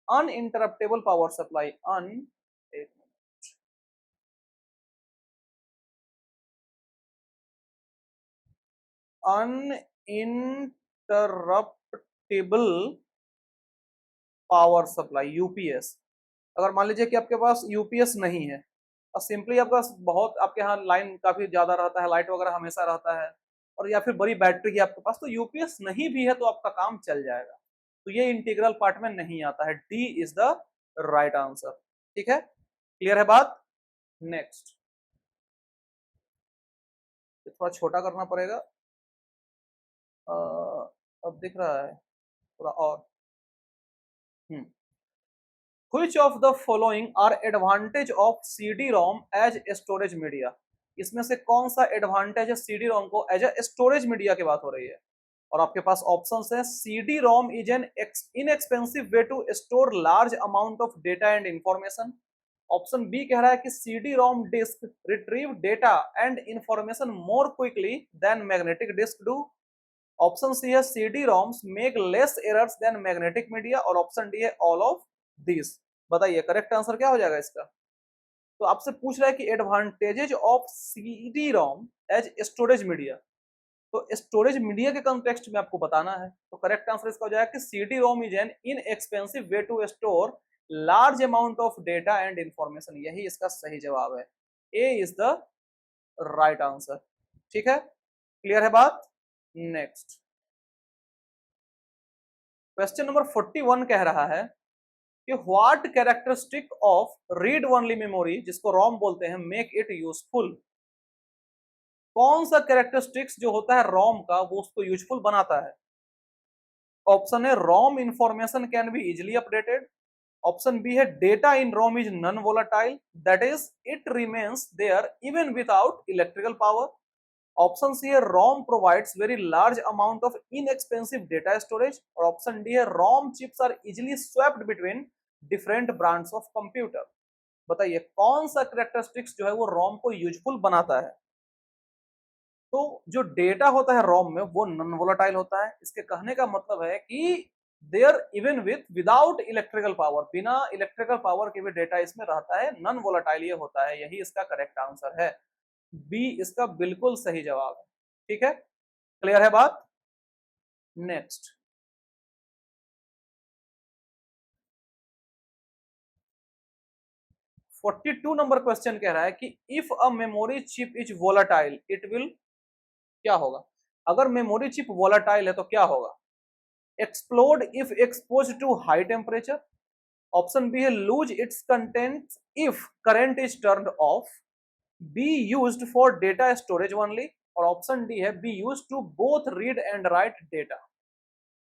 uninterruptible power supply. Uninterruptible power supply UPS. अगर मान लीजिए कि आपके पास यूपीएस नहीं है और सिंपली आपका बहुत आपके यहाँ लाइन काफी ज्यादा रहता है, लाइट वगैरह हमेशा रहता है और या फिर बड़ी बैटरी है आपके पास, तो यूपीएस नहीं भी है तो आपका काम चल जाएगा। तो ये इंटीग्रल पार्ट में नहीं आता है। D is the right answer. ठीक है, क्लियर है बात। नेक्स्ट थोड़ा छोटा करना पड़ेगा, अब दिख रहा है थोड़ा और। Which of the following are advantage of CD-ROM as storage media? इसमें से कौन सा एडवांटेज है CD-ROM को एज ए स्टोरेज मीडिया की बात हो रही है। और आपके पास ऑप्शंस हैं, CD-ROM is an inexpensive way to store large amount of data and information। Option B कह रहा है कि CD-ROM disk retrieve data and information more quickly than magnetic disk do। Option C है CD-ROMs make less errors than magnetic media और option D है all of these। बताइए correct answer क्या हो जाएगा इसका। तो आपसे पूछ रहा है कि advantages of CD ROM as storage media, तो स्टोरेज मीडिया के कॉन्टेक्स्ट में आपको बताना है। तो करेक्ट आंसर इसका हो जाएगा कि CD ROM is an inexpensive way to store large amount of data and information. यही इसका सही जवाब है, A is the right answer. ठीक है, क्लियर है बात। नेक्स्ट क्वेश्चन नंबर 41 कह रहा है कि what characteristic of read only memory, जिसको रोम बोलते हैं, मेक इट यूजफुल। कौन सा कैरेक्टरिस्टिक्स जो होता है रोम का वो उसको यूजफुल बनाता है। ऑप्शन है ROM information can be easily updated. Option B है data in ROM is non volatile, that is it remains there even without electrical power. Option C है ROM provides very large amount of inexpensive data storage. और option D है ROM chips are easily swapped between different brands of computer. बताइए कौन सा characteristics जो है वो रोम को यूजफुल बनाता है। तो जो डेटा होता है रोम में वो नॉन वोलेटाइल होता है। इसके कहने का मतलब है कि there even without electrical power, बिना इलेक्ट्रिकल पावर के भी डेटा इसमें रहता है, नॉन वोलेटाइल ये होता है। यही इसका करेक्ट आंसर है, बी इसका बिल्कुल सही जवाब है। ठीक है, क्लियर है बात। नेक्स्ट 42 नंबर क्वेश्चन कह रहा है कि if a memory chip is volatile it will, क्या होगा। अगर मेमोरी चिप वोलाटाइल है तो क्या होगा। Explode if expose to high temperature. Option B है lose its content if current is turned off. Be used for data storage only. और option D है be used to both read and write data.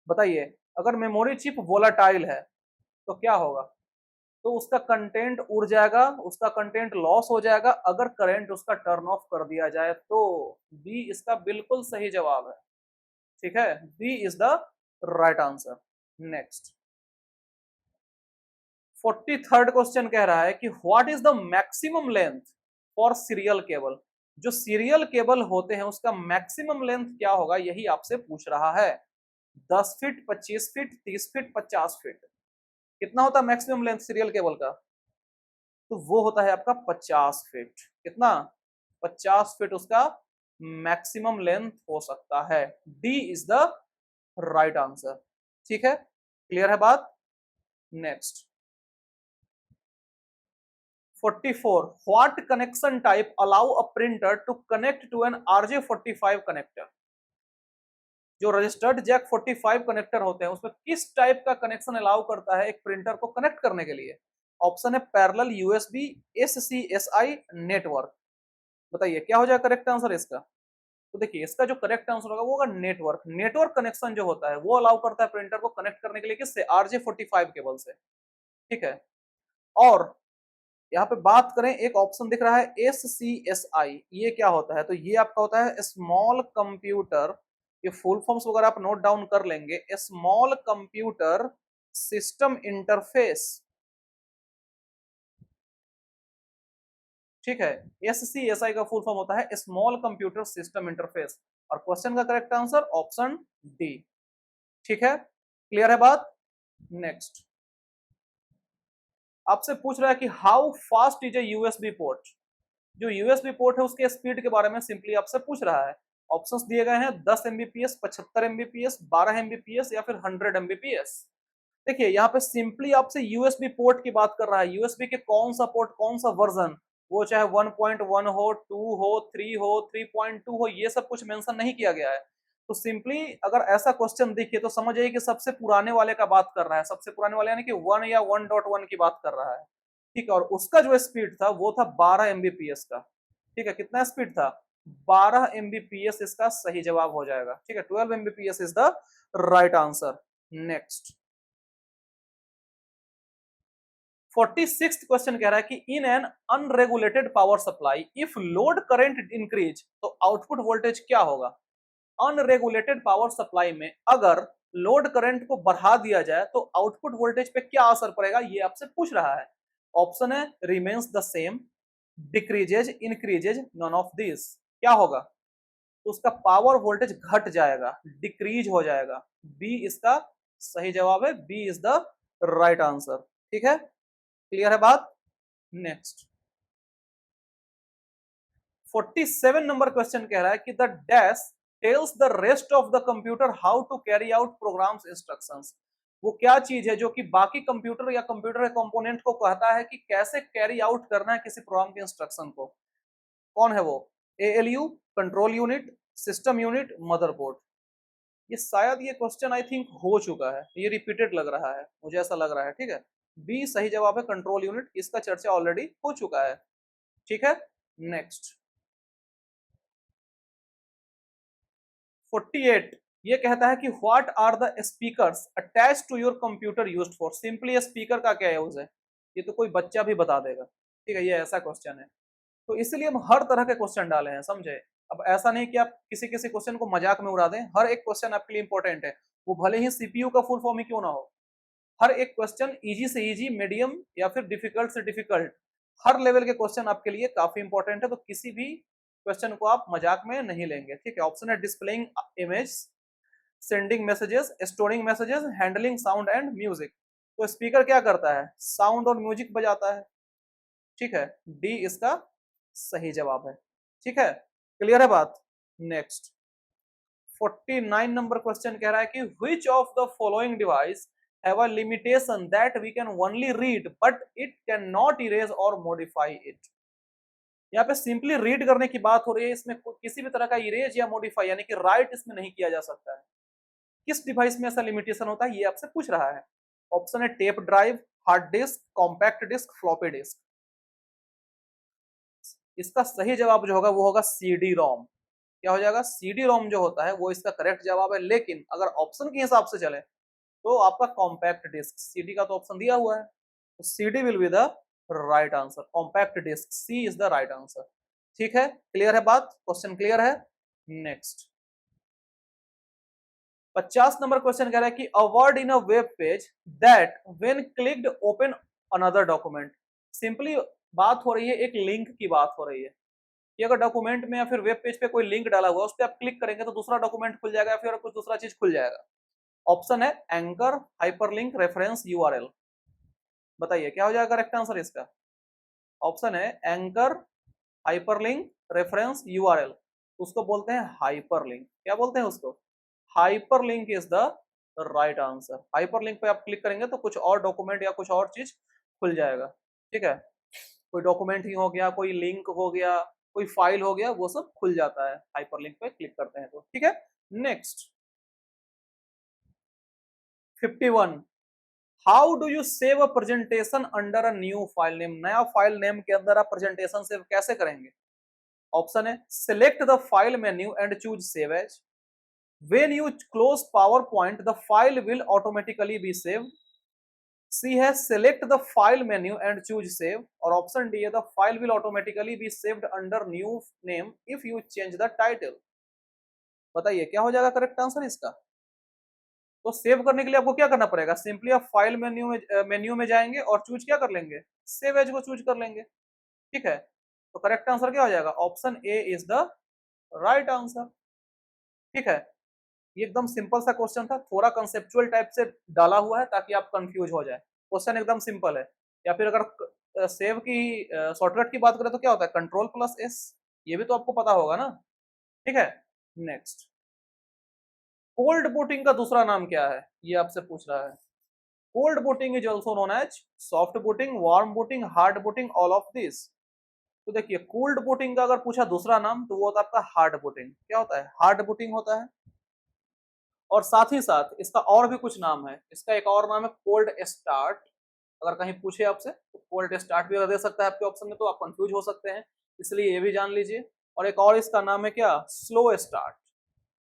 बताइए अगर memory chip volatile है तो क्या होगा। तो उसका कंटेंट उड़ जाएगा, उसका कंटेंट लॉस हो जाएगा अगर करंट उसका टर्न ऑफ कर दिया जाए तो। बी इसका बिल्कुल सही जवाब है। ठीक है, B is the right answer. Next 43rd question कह रहा है कि what is the maximum length for serial cable. जो सीरियल केबल होते हैं उसका मैक्सिमम लेंथ क्या होगा, यही आपसे पूछ रहा है। 10 फीट, 25 फीट, 30 फीट, 50 फीट। कितना होता है मैक्सिमम लेंथ सीरियल केबल का। तो वो होता है आपका 50 फीट। कितना, 50 फीट उसका मैक्सिमम लेंथ हो सकता है। D is the right answer. ठीक है, क्लियर है बात। Next 44 what connection type allow a printer to connect to an RJ45 connector. जो रजिस्टर्ड जैक 45 कनेक्टर होते हैं उसमें किस टाइप का कनेक्शन अलाउ करता है एक प्रिंटर को कनेक्ट करने के लिए। ऑप्शन है पैरेलल यूएसबी, SCSI, नेटवर्क। बताइए क्या हो जाएगा करेक्ट आंसर इसका। तो देखिए इसका जो करेक्ट आंसर होगा वो होगा नेटवर्क। नेटवर्क कनेक्शन जो होता है वो अलाउ करता है प्रिंटर को कनेक्ट करने के लिए किससे, RJ45 केबल से। ठीक है, और यहाँ पे बात करें एक ऑप्शन दिख रहा है SCSI, ये क्या होता है। तो ये आपका होता है स्मॉल कंप्यूटर। ये फुल फॉर्म्स वगैरह आप नोट डाउन कर लेंगे। Small computer system interface. ठीक है, SCSI का फुल फॉर्म होता है स्मॉल कंप्यूटर सिस्टम इंटरफेस। और क्वेश्चन का करेक्ट आंसर ऑप्शन डी। ठीक है, क्लियर है बात। नेक्स्ट आपसे पूछ रहा है कि how fast is a USB port. जो यूएसबी पोर्ट है उसके स्पीड के बारे में सिंपली आपसे पूछ रहा है। ऑप्शंस दिए गए हैं 10 एमबीपीएस, 75 एमबीपीएस, 12 एमबीपीएस या फिर 100 एमबीपीएस। देखिए यहाँ पे सिंपली आपसे यूएसबी पोर्ट की बात कर रहा है। यूएसबी के कौन सा पोर्ट, कौन सा वर्जन, वो चाहे 1.1 हो, 2 हो, 3 हो, 3.2 हो, ये सब कुछ मेंशन नहीं किया गया है। तो सिंपली अगर ऐसा क्वेश्चन दिखे तो समझ जाइए कि सबसे पुराने वाले का बात कर रहा है। सबसे पुराने वाले यानी कि 1 या 1.1 की बात कर रहा है। ठीक है, और उसका जो स्पीड था वो था 12 एमबीपीएस का। ठीक है, कितना स्पीड था, 12 एमबीपीएस इसका सही जवाब हो जाएगा। ठीक है, 12 Mbps is the right answer. Next 46th question कह रहा है कि in an unregulated power supply if load current increase तो आउटपुट वोल्टेज क्या होगा। अनरेगुलेटेड पावर सप्लाई में अगर लोड करंट को बढ़ा दिया जाए तो आउटपुट वोल्टेज पे क्या असर पड़ेगा, ये आपसे पूछ रहा है। ऑप्शन है remains the same, decreases, increases, none of this. क्या होगा, तो उसका पावर वोल्टेज घट जाएगा, डिक्रीज हो जाएगा। बी इसका सही जवाब है, B is the right answer. ठीक है, क्लियर है बात। नेक्स्ट 47 नंबर क्वेश्चन कह रहा है कि the dash tells the rest of the computer how to carry out programs instructions. वो क्या चीज है जो कि बाकी कंप्यूटर या कंप्यूटर के कंपोनेंट को कहता है कि कैसे कैरी आउट करना है किसी प्रोग्राम के इंस्ट्रक्शन को। कौन है वो, ALU, control unit, system unit, motherboard. ये शायद ये क्वेश्चन आई थिंक हो चुका है, ये रिपीटेड लग रहा है, मुझे ऐसा लग रहा है। ठीक है, बी सही जवाब है, कंट्रोल यूनिट। इसका चर्चा ऑलरेडी हो चुका है। ठीक है, नेक्स्ट 48 ये कहता है कि what are the speakers attach to your computer used for. Simply speaker का क्या यूज है, ये तो कोई बच्चा भी बता देगा। ठीक है, ये ऐसा क्वेश्चन है। तो इसीलिए हम हर तरह के क्वेश्चन डाले हैं, समझे। अब ऐसा नहीं कि आप किसी किसी क्वेश्चन को मजाक में उड़ा दें, हर एक क्वेश्चन आपके लिए इंपॉर्टेंट है, वो भले ही CPU का फुल फॉर्म ही क्यों ना हो। हर एक क्वेश्चन इजी से इजी, मीडियम या फिर डिफिकल्ट से डिफिकल्ट, हर लेवल के क्वेश्चन आपके लिए काफी इंपॉर्टेंट है, तो किसी भी क्वेश्चन को आप मजाक में नहीं लेंगे। ठीक है, ऑप्शन है displaying image, sending messages, storing messages, handling sound and music. तो स्पीकर क्या करता है? साउंड और म्यूजिक बजाता है। ठीक है, डी इसका सही जवाब है। ठीक है, क्लियर है बात। नेक्स्ट 49 नंबर क्वेश्चन कह रहा है कि which of the following device have a limitation that we can only read but it cannot erase or modify it। यहाँ पे सिंपली रीड करने की बात हो रही है, इसमें किसी भी तरह का इरेज या मॉडिफाई यानी कि राइट इसमें नहीं किया जा सकता है। किस डिवाइस में ऐसा लिमिटेशन होता है ये आपसे पूछ रहा है। ऑप्शन है tape drive, hard disk, compact disk, floppy disk. इसका सही जवाब जो होगा वो होगा सीडी रोम। क्या हो जाएगा? सीडी रोम जो होता है वो इसका करेक्ट जवाब है, लेकिन अगर ऑप्शन के हिसाब से चले तो आपका कॉम्पैक्ट डिस्क, सीडी का तो ऑप्शन दिया हुआ है, तो CD will be the right answer. Compact disk, C is the right answer. ठीक है, क्लियर है बात, क्वेश्चन क्लियर है। नेक्स्ट 50 नंबर क्वेश्चन कह रहा है कि a word in a web page that when clicked open another document. Simply बात हो रही है, एक लिंक की बात हो रही है कि अगर डॉक्यूमेंट में या फिर वेब पेज पे कोई लिंक डाला हुआ है, उस पर आप क्लिक करेंगे तो दूसरा डॉक्यूमेंट खुल जाएगा या फिर कुछ दूसरा चीज खुल जाएगा। ऑप्शन है एंकर, हाइपरलिंक, रेफरेंस, यूआरएल। बताइए क्या हो जाएगा करेक्ट आंसर इसका? ऑप्शन है एंकर, हाइपरलिंक, रेफरेंस, यूआरएल। उसको बोलते हैं हाइपरलिंक। क्या बोलते हैं उसको? Hyperlink is the right answer. Hyperlink पे आप क्लिक करेंगे तो कुछ और डॉक्यूमेंट या कुछ और चीज खुल जाएगा। ठीक है, कोई डॉक्यूमेंट ही हो गया, कोई लिंक हो गया, कोई फाइल हो गया, वो सब खुल जाता है हाइपरलिंक पे क्लिक करते हैं तो। ठीक है, next 51, how do you save a presentation under a new file name. नया फाइल नेम के अंदर आप प्रेजेंटेशन सेव कैसे करेंगे? ऑप्शन है select the file menu and choose save as. When you close PowerPoint the file will automatically be save. C है select the file menu and choose save, और option D है the file will automatically be saved under new name if you change the title। बताइए क्या हो जाएगा correct answer इसका? तो save करने के लिए आपको क्या करना पड़ेगा? सिंपली आप फाइल मेन्यू में जाएंगे और चूज क्या कर लेंगे? सेव एज को चूज कर लेंगे। ठीक है, तो करेक्ट आंसर क्या हो जाएगा? Option A is the right answer. ठीक है, ये एकदम सिंपल सा क्वेश्चन था, थोड़ा कंसेप्चुअल टाइप से डाला हुआ है ताकि आप कंफ्यूज हो जाए। क्वेश्चन एकदम सिंपल है। या फिर अगर सेव की शॉर्टकट की बात करें तो क्या होता है? Control plus S. ये भी तो आपको पता होगा ना। ठीक है, नेक्स्ट कोल्ड बूटिंग का दूसरा नाम क्या है? ये आपसे पूछ रहा है। Cold booting is also known as soft booting, warm booting, hard booting, all of this. तो देखिए कोल्ड बूटिंग का अगर पूछा दूसरा नाम तो वो होता है आपका हार्ड बूटिंग। क्या होता है? हार्ड बूटिंग होता है। और साथ ही साथ इसका और भी कुछ नाम है। इसका एक और नाम है कोल्ड स्टार्ट। अगर कहीं पूछे आपसे तो कोल्ड स्टार्ट भी दे सकता है आपके ऑप्शन में, तो आप कंफ्यूज हो सकते हैं, इसलिए ये भी जान लीजिए। और एक और इसका नाम है क्या? Slow start.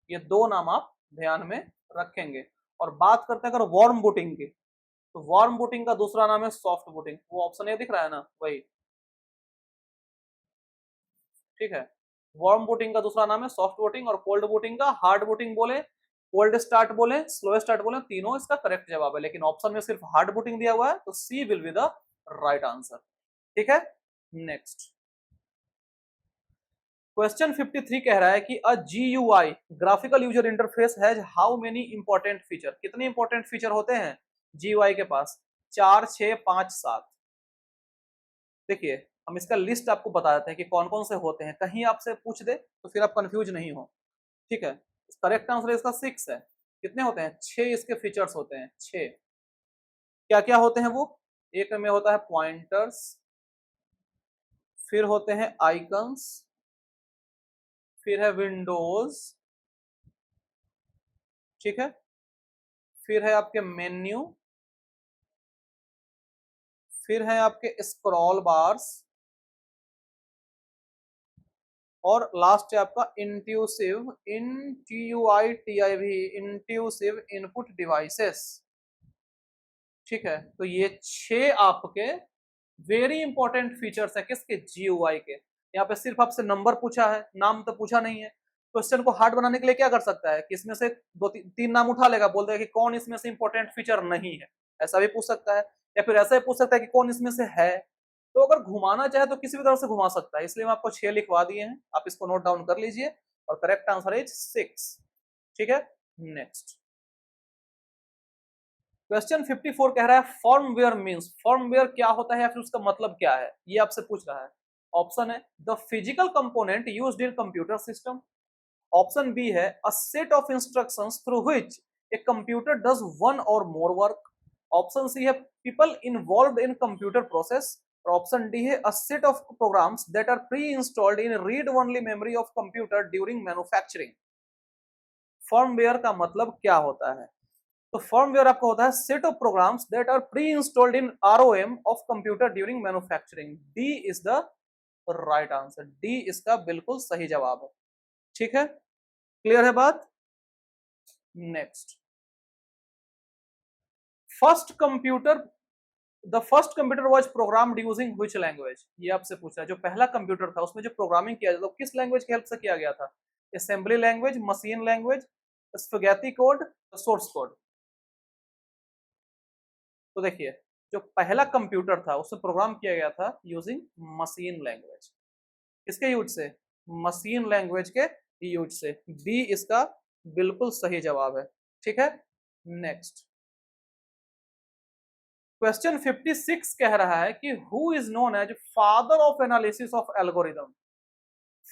ये दो नाम आप ध्यान में रखेंगे। और बात करते हैं अगर वार्म बूटिंग की, तो वार्म बूटिंग का दूसरा नाम है सॉफ्ट बूटिंग। वो ऑप्शन ये दिख रहा है ना, वही। ठीक है, वार्म बूटिंग का दूसरा नाम है सॉफ्ट बूटिंग, और कोल्ड बूटिंग का हार्ड बूटिंग बोले, कोल्ड स्टार्ट बोले, स्लो स्टार्ट बोले, तीनों इसका करेक्ट जवाब है। लेकिन ऑप्शन में सिर्फ हार्ड बूटिंग दिया हुआ है, तो C will be the right answer. ठीक है, नेक्स्ट क्वेश्चन 53 कह रहा है कि a GUI graphical user interface has how many important feature. कितने इंपॉर्टेंट फीचर होते हैं GUI के पास? 4, 6, 5, 7। देखिए हम इसका लिस्ट आपको बता देते हैं कि कौन कौन से होते हैं, कहीं आपसे पूछ दे तो फिर आप कंफ्यूज नहीं हो। ठीक है, करेक्ट आंसर इसका 6 है। कितने होते हैं? 6 इसके फीचर्स होते हैं। 6 क्या क्या होते हैं वो? एक में होता है पॉइंटर्स, फिर होते हैं आइकन्स, फिर है विंडोज, ठीक है, फिर है आपके मेन्यू, फिर है आपके स्क्रॉल बार्स, और लास्ट है आपका इंट्यूसिव, INTUITIV, इंट्यूसिव इनपुट डिवाइसेस। ठीक है, तो ये 6 आपके वेरी इंपॉर्टेंट फीचर्स है किसके? GUI के। यहाँ पे सिर्फ आपसे नंबर पूछा है, नाम तो पूछा नहीं है। क्वेश्चन को हार्ड बनाने के लिए क्या कर सकता है कि इसमें से 2 3 नाम उठा लेगा, बोल देगा कि कौन इसमें से इंपॉर्टेंट फीचर नहीं है। ऐसा भी पूछ सकता है, या फिर ऐसा भी पूछ सकता है कि कौन इसमें से है। तो अगर घुमाना चाहे तो किसी भी तरह से घुमा सकता है, इसलिए मैं आपको 6 लिखवा दिए हैं, आप इसको नोट डाउन कर लीजिए और करेक्ट आंसर इज 6। ठीक है, नेक्स्ट क्वेश्चन 54 कह रहा है फर्मवेयर मींस, फर्मवेयर क्या होता है या फिर उसका मतलब क्या है, ये आपसे पूछ रहा है। ऑप्शन है the physical component used in computer system. Option B है a set of instructions through which a computer does one और मोर वर्क। ऑप्शन सी है people involved in computer process. और ऑप्शन डी है a set of programs that are pre installed in read only memory of computer during manufacturing. Firmware का मतलब क्या होता है? तो फर्मवेयर आपका होता है set of programs that are pre installed in ROM of computer during manufacturing. D is the right answer, D इसका बिल्कुल सही जवाब है। ठीक है, क्लियर है बात? Next first computer the first computer was programmed using which language. ये आपसे पूछा है जो पहला कंप्यूटर था उसमें जो प्रोग्रामिंग किया जाता किस लैंग्वेज की हेल्प से किया गया था? Assembly language, machine language, spaghetti code, source code. तो देखिए जो पहला कंप्यूटर था उसमें प्रोग्राम किया गया था यूजिंग मशीन लैंग्वेज। किसके यूज से? मशीन लैंग्वेज के यूज से। बी इसका बिल्कुल सही जवाब है। ठीक है, नेक्स्ट क्वेश्चन 56 कह रहा है कि who is known as father of analysis of algorithm.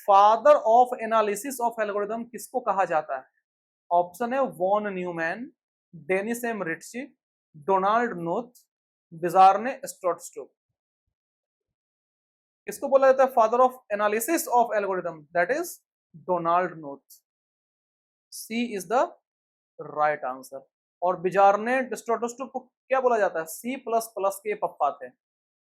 Father of analysis of algorithm किसको कहा जाता है? ऑप्शन है von Neumann, Dennis M Ritchie, Donald Knuth, Bjarne Stroustrup. किसको बोला जाता है father of analysis of algorithm? That is Donald Knuth. C is the right answer. और बिजार्ने स्ट्रोटस्टुक को क्या बोला जाता है? सी प्लस प्लस के पप्पा थे।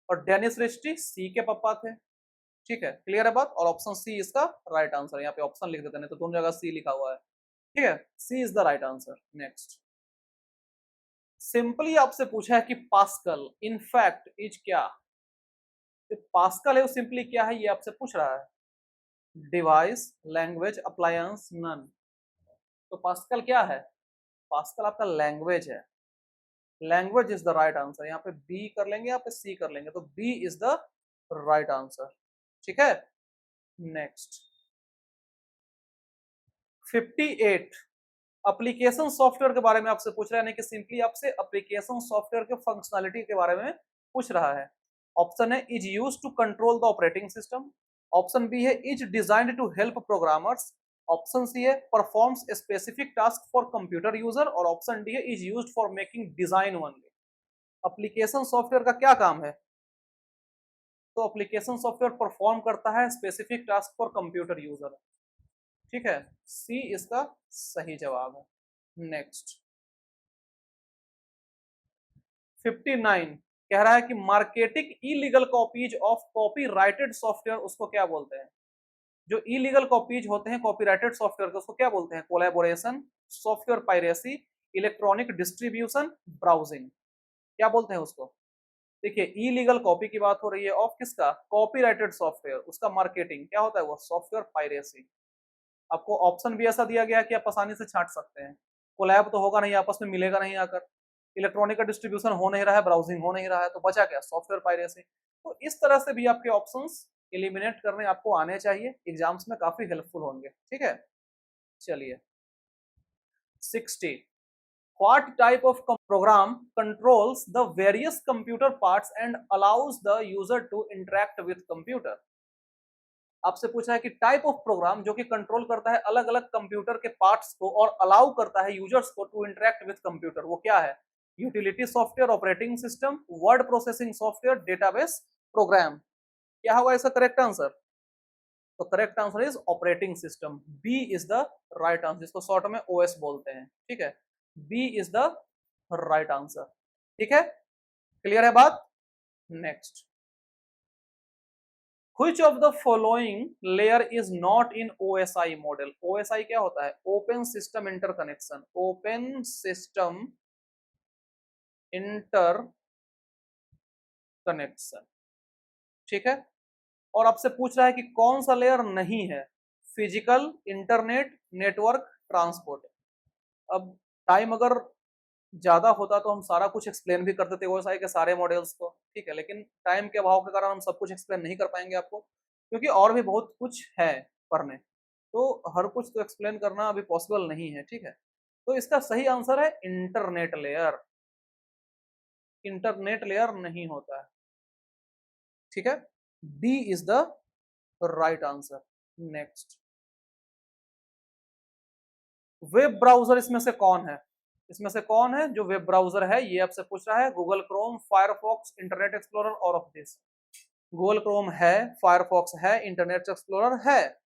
और डेनिस रिच्ची सी के पप्पा थे। ठीक है, क्लियर है बात? और ऑप्शन सी इसका राइट आंसर। यहाँ पे ऑप्शन लिख देते नहीं तो दोनों जगह सी लिखा हुआ है। ठीक है, C is the right answer. Next simply आपसे पूछा है कि पास्कल इनफैक्ट इज क्या। जो पास्कल है वो सिंपली क्या है ये आपसे पूछ रहा है। Device, language, appliance, none. तो पास्कल क्या है? पास्कल आपका लैंग्वेज है। Language is the right answer. यहाँ पे बी कर लेंगे, यहाँ पे सी कर लेंगे, तो B is the right answer. ठीक है, नेक्स्ट 58 एप्लीकेशन सॉफ्टवेयर के बारे में आपसे पूछ रहा है, यानी कि सिंपली आपसे एप्लीकेशन सॉफ्टवेयर के फंक्शनैलिटी के बारे में पूछ रहा है। ऑप्शन है is used to control the operating system. Option B है is designed to help programmers. Option C है performs specific task for computer user. और ऑप्शन डी है is used for making design only. Application software का क्या काम है? तो application software perform करता है specific task for computer user. ठीक है, सी इसका सही जवाब है। नेक्स्ट 59 कह रहा है कि marketing illegal copies of copyrighted software उसको क्या बोलते हैं? जो इलीगल कॉपीज होते हैं कॉपीराइटेड सॉफ्टवेयर के उसको क्या बोलते हैं? Collaboration, software piracy, electronic distribution, browsing. क्या बोलते हैं उसको? देखिए इलीगल कॉपी की बात हो रही है ऑफ किसका? Copyrighted software. उसका मार्केटिंग क्या होता है? वो सॉफ्टवेयर पायरेसी। आपको ऑप्शन भी ऐसा दिया गया कि आप आसानी से छांट सकते हैं। कोलैब तो होगा नहीं, आपस में मिलेगा नहीं आकर। इलेक्ट्रॉनिक का डिस्ट्रीब्यूशन हो नहीं रहा है, ब्राउजिंग हो नहीं रहा है, तो बचा क्या? Software piracy. तो इस तरह से भी आपके ऑप्शंस एलिमिनेट करने आपको आने चाहिए, एग्जाम्स में काफी हेल्पफुल होंगे। ठीक है, चलिए 60 what type of program controls the various computer parts and allows the user to interact with computer। आपसे पूछा है कि टाइप ऑफ प्रोग्राम जो कि कंट्रोल करता है अलग अलग कंप्यूटर के पार्ट्स को और अलाउ करता है यूजर्स को टू इंटरेक्ट विद कंप्यूटर, वो क्या है? Utility software, operating system, word processing software, database program. क्या होगा इसका करेक्ट आंसर? तो correct answer is operating system. B is the right answer, जिसको शॉर्ट में ओएस बोलते हैं। ठीक है, B is the right answer. ठीक है, क्लियर है बात? Next Which of the following layer is not in OSI model? OSI क्या होता है? Open System Interconnection। Open System Interconnection। ठीक है, और आपसे पूछ रहा है कि कौन सा लेयर नहीं है? Physical, internet, network, transport. अब टाइम अगर ज्यादा होता तो हम सारा कुछ एक्सप्लेन भी कर देते ओएसआई के सारे मॉडल्स को, ठीक है, लेकिन टाइम के अभाव के कारण हम सब कुछ एक्सप्लेन नहीं कर पाएंगे आपको, क्योंकि और भी बहुत कुछ है पढ़ने, तो हर कुछ तो एक्सप्लेन करना अभी पॉसिबल नहीं है, ठीक है। तो इसका सही आंसर है इंटरनेट लेयर। इंटरनेट लेयर नहीं होता है, ठीक है। D is the right answer. Next, web browser इसमें से कौन है? इसमें से कौन है जो वेब ब्राउजर है? ये आपसे पूछ रहा है। Google Chrome, Firefox, internet explorer, और ऑफ दिस। गूगल क्रोम है, फायरफॉक्स है, इंटरनेट एक्सप्लोरर है।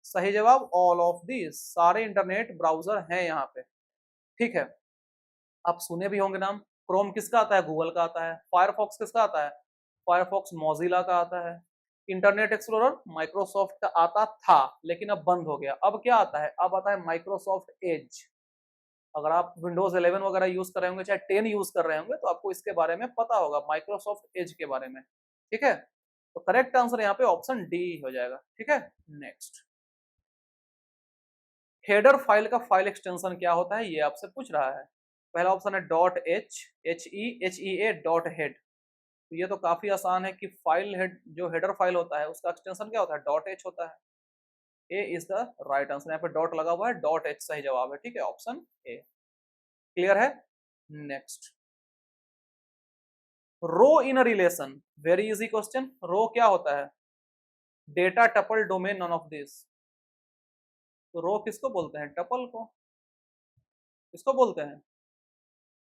सही जवाब ऑल ऑफ दिस, सारे इंटरनेट ब्राउजर हैं यहाँ पे, ठीक है। आप सुने भी होंगे नाम। क्रोम किसका आता है? गूगल का आता है। फायरफॉक्स किसका आता है? फायरफॉक्स मोजिला का आता है। इंटरनेट एक्सप्लोरर माइक्रोसॉफ्ट का आता था, लेकिन अब बंद हो गया। अब क्या आता है? अब आता है माइक्रोसॉफ्ट एज। अगर आप विंडोज 11 वगैरह यूज कर रहे होंगे, चाहे 10 यूज कर रहे होंगे, तो आपको इसके बारे में पता होगा, माइक्रोसॉफ्ट एज के बारे में, ठीक है। तो करेक्ट आंसर यहाँ पे ऑप्शन डी हो जाएगा, ठीक है। नेक्स्ट, हेडर फाइल का फाइल एक्सटेंशन क्या होता है? ये आपसे पूछ रहा है। पहला ऑप्शन है dot H, HE dot head. तो ये तो काफी आसान है कि फाइल हेड, जो हेडर फाइल होता है उसका एक्सटेंशन क्या होता है? डॉट एच होता है। A is the right answer. यहाँ पे डॉट लगा हुआ है, डॉट एच सही जवाब है, ठीक है, ऑप्शन ए। क्लियर है? Next, row in a relation, very easy question. Row क्या होता है? Data, tuple, domain, none of this. तो रो किसको बोलते हैं? टपल को। किसको बोलते हैं?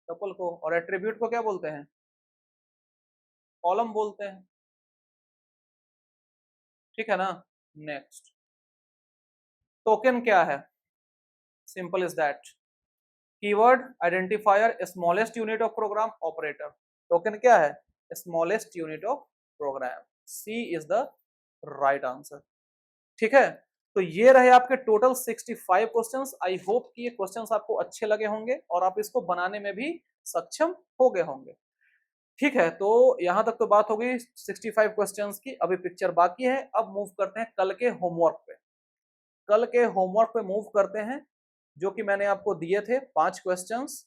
टपल को। और एट्रीब्यूट को क्या बोलते हैं? कॉलम बोलते हैं, ठीक है ना। नेक्स्ट, टोकन क्या है? Simple is that, keyword, identifier, smallest unit of program, operator. Token क्या है? Smallest unit of program. C is the right answer, ठीक है। तो ये रहे आपके टोटल 65 क्वेश्चंस। आई होप कि ये क्वेश्चंस आपको अच्छे लगे होंगे और आप इसको बनाने में भी सक्षम हो गए होंगे, ठीक है। तो यहां तक तो बात हो गई 65 क्वेश्चंस की। अभी पिक्चर बाकी है। अब मूव करते हैं कल के होमवर्क पे। कल के होमवर्क पे मूव करते हैं, जो कि मैंने आपको दिए थे 5 क्वेश्चंस,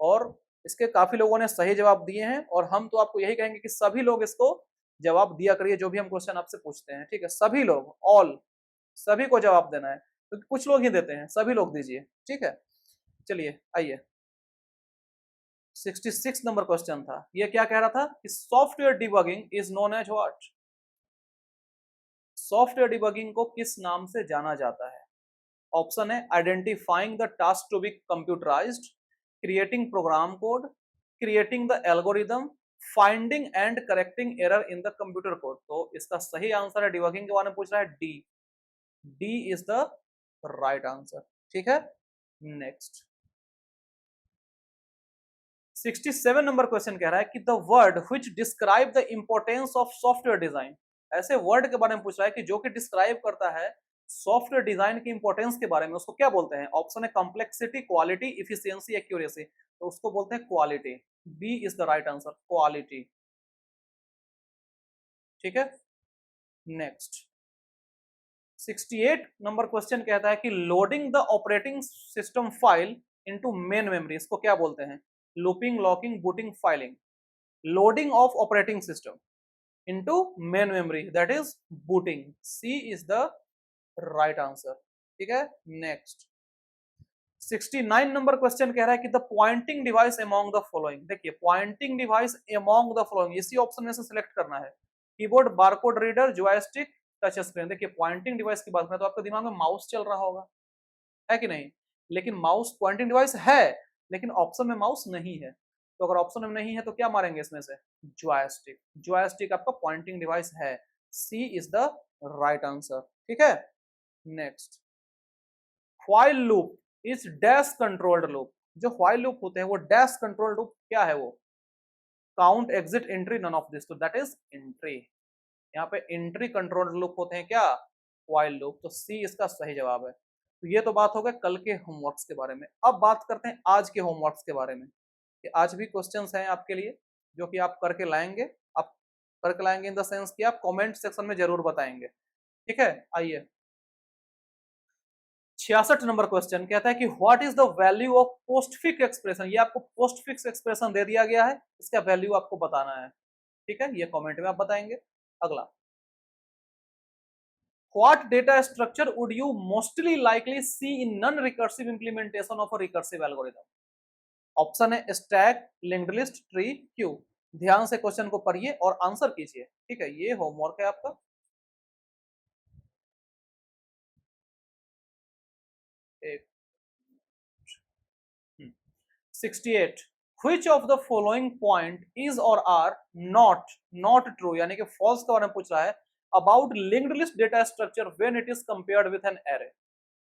और इसके काफी लोगों ने सही जवाब दिए हैं। और हम तो आपको यही कहेंगे कि सभी लोग इसको जवाब दिया करिए, जो भी हम क्वेश्चन आपसे पूछते हैं, ठीक है। सभी लोग, ऑल, सभी को जवाब देना है, क्योंकि कुछ लोग ही देते हैं, सभी लोग दीजिए, ठीक है। चलिए आइए, 66 नंबर क्वेश्चन था। ये क्या कह रहा था कि software debugging is known as what? Software debugging को किस नाम से जाना जाता है? ऑप्शन है identifying the task to be computerised, creating program code, creating the algorithm, finding and correcting error in the computer code. तो इसका सही आंसर है, डिबगिंग के बारे में पूछ रहा है, D. D is the right answer, ठीक है। नेक्स्ट, 67 नंबर क्वेश्चन कह रहा है कि the word which describe the importance of software design. ऐसे वर्ड के बारे में पूछ रहा है कि जो कि डिस्क्राइब करता है सॉफ्टवेयर डिजाइन की इंपॉर्टेंस के बारे में, उसको क्या बोलते हैं? ऑप्शन है कॉम्प्लेक्सिटी, क्वालिटी, इफिशियंसी, एक्यूरेसी। तो उसको बोलते हैं quality. B is the right answer, quality, ठीक है। नेक्स्ट, 68 नंबर क्वेश्चन कहता है कि loading the operating system file into main memory, इसको क्या बोलते हैं? Looping, locking, booting, filing. Loading of operating system into main memory, that is booting. C is the right answer, ठीक है। नेक्स्ट, 69 नंबर क्वेश्चन कह रहा है कि the pointing device among the following. देखिए, pointing device among the following, इसी option में से सिलेक्ट करना है। Keyboard, barcode reader, joystick, touch screen. देखिए, पॉइंटिंग डिवाइस की बात करें तो आपके दिमाग में माउस चल रहा होगा, है कि नहीं? लेकिन माउस पॉइंटिंग डिवाइस है, लेकिन ऑप्शन में माउस नहीं है। तो अगर ऑप्शन में नहीं है तो क्या मारेंगे इसमें से? जॉयस्टिक। जॉयस्टिक आपका पॉइंटिंग डिवाइस है। C is the right answer, ठीक है। Next, while loop is dash controlled loop. जो व्हाइल लूप होते हैं वो डैश कंट्रोल्ड लूप क्या है? वो count, exit, entry, none of this. तो दैट इज एंट्री। यहाँ पे एंट्री कंट्रोल्ड लूप होते हैं क्या? While loop. तो सी इसका सही जवाब है। तो ये तो बात हो गई कल के होमवर्क्स के बारे में। अब बात करते हैं आज के होमवर्क्स के बारे में, कि आज भी क्वेश्चंस हैं आपके लिए जो कि आप करके लाएंगे। आप करके लाएंगे इन द सेंस कि आप कमेंट सेक्शन में जरूर बताएंगे, ठीक है। आइए, 66 नंबर क्वेश्चन कहता है कि what is the value of postfix expression. ये आपको पोस्टफिक्स एक्सप्रेशन दे दिया गया है, इसका वैल्यू आपको बताना है। ठीक है, ये कमेंट में आप बताएंगे। अगला, what data structure would you mostly likely see in non recursive implementation of a recursive algorithm. Option है stack, linked list, tree, queue. ध्यान से क्वेश्चन को पढ़िए और आंसर कीजिए। ठीक है, ये होमवर्क है आपका। एक 68, which of the following point is or are not true, यानी कि false के बारे में पूछ रहा है about linked list data structure when it is compared with an array।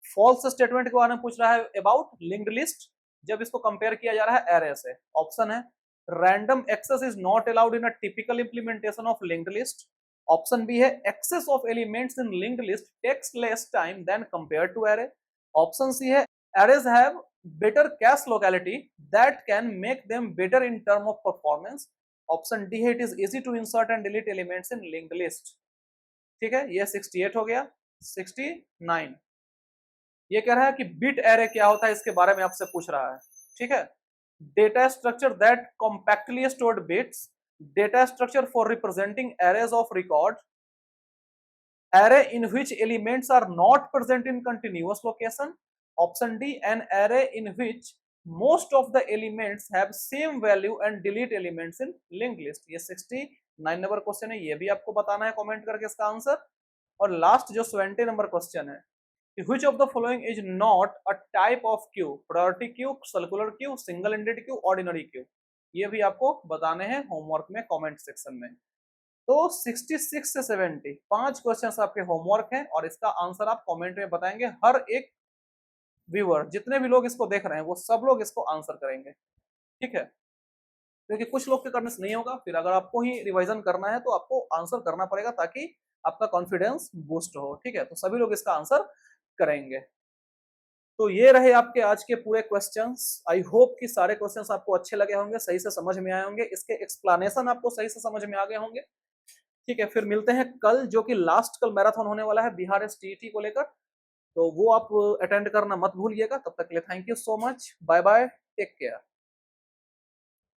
false statement के बारे में पूछ रहा है about linked list जब इसको कंपेयर किया जा रहा है array से। ऑप्शन है random access is not allowed in a typical implementation of linked list। Option B है access of elements in linked list takes less time than compared to array। Option C है arrays have better cache locality that can make them better in term of performance। Option D है it is easy to insert and delete elements in linked list। ठीक है, ये 68 हो गया। 69, ये कह रहा है कि बिट एरे क्या होता है, इसके बारे में आपसे पूछ रहा है। ठीक है, data structure that compactly stored bits, data structure for representing arrays of record, array in which elements are not present in continuous location। option D, an array in which most of the elements have same value and delete elements in linked list। ये 69 number question है, ये भी आपको बताना है comment करके इसका answer. और लास्ट जो 70 नंबर क्वेश्चन है, which of the following is not a type of queue, priority queue, circular queue, single ended queue, ordinary queue। ये भी आपको बताने हैं होमवर्क में कमेंट सेक्शन में। तो 66 से 70 5 क्वेश्चंस आपके होमवर्क हैं और इसका आंसर आप कमेंट में बताएंगे। हर एक व्यूअर, जितने भी लोग इसको देख रहे हैं वो सब लोग इसको आंसर करेंगे। ठीक है, क्योंकि कुछ लोग के करने से नहीं होगा, फिर अगर आपको ही रिवीजन करना है तो आपको आंसर करना पड़ेगा ताकि आपका कॉन्फिडेंस बूस्ट हो। ठीक है, तो सभी लोग इसका आंसर करेंगे। तो ये रहे आपके आज के पूरे क्वेश्चंस। आई होप कि सारे क्वेश्चंस आपको अच्छे लगे होंगे, सही से समझ में आए होंगे, इसके एक्सप्लेनेशन आपको सही से समझ में आ गए होंगे। ठीक है, फिर मिलते हैं कल, जो कि लास्ट कल मैराथन होने वाला है बिहार एसटीईटी को लेकर, तो वो आप अटेंड करना मत भूलिएगा। तब तक के लिए thank you so much, bye bye, take care.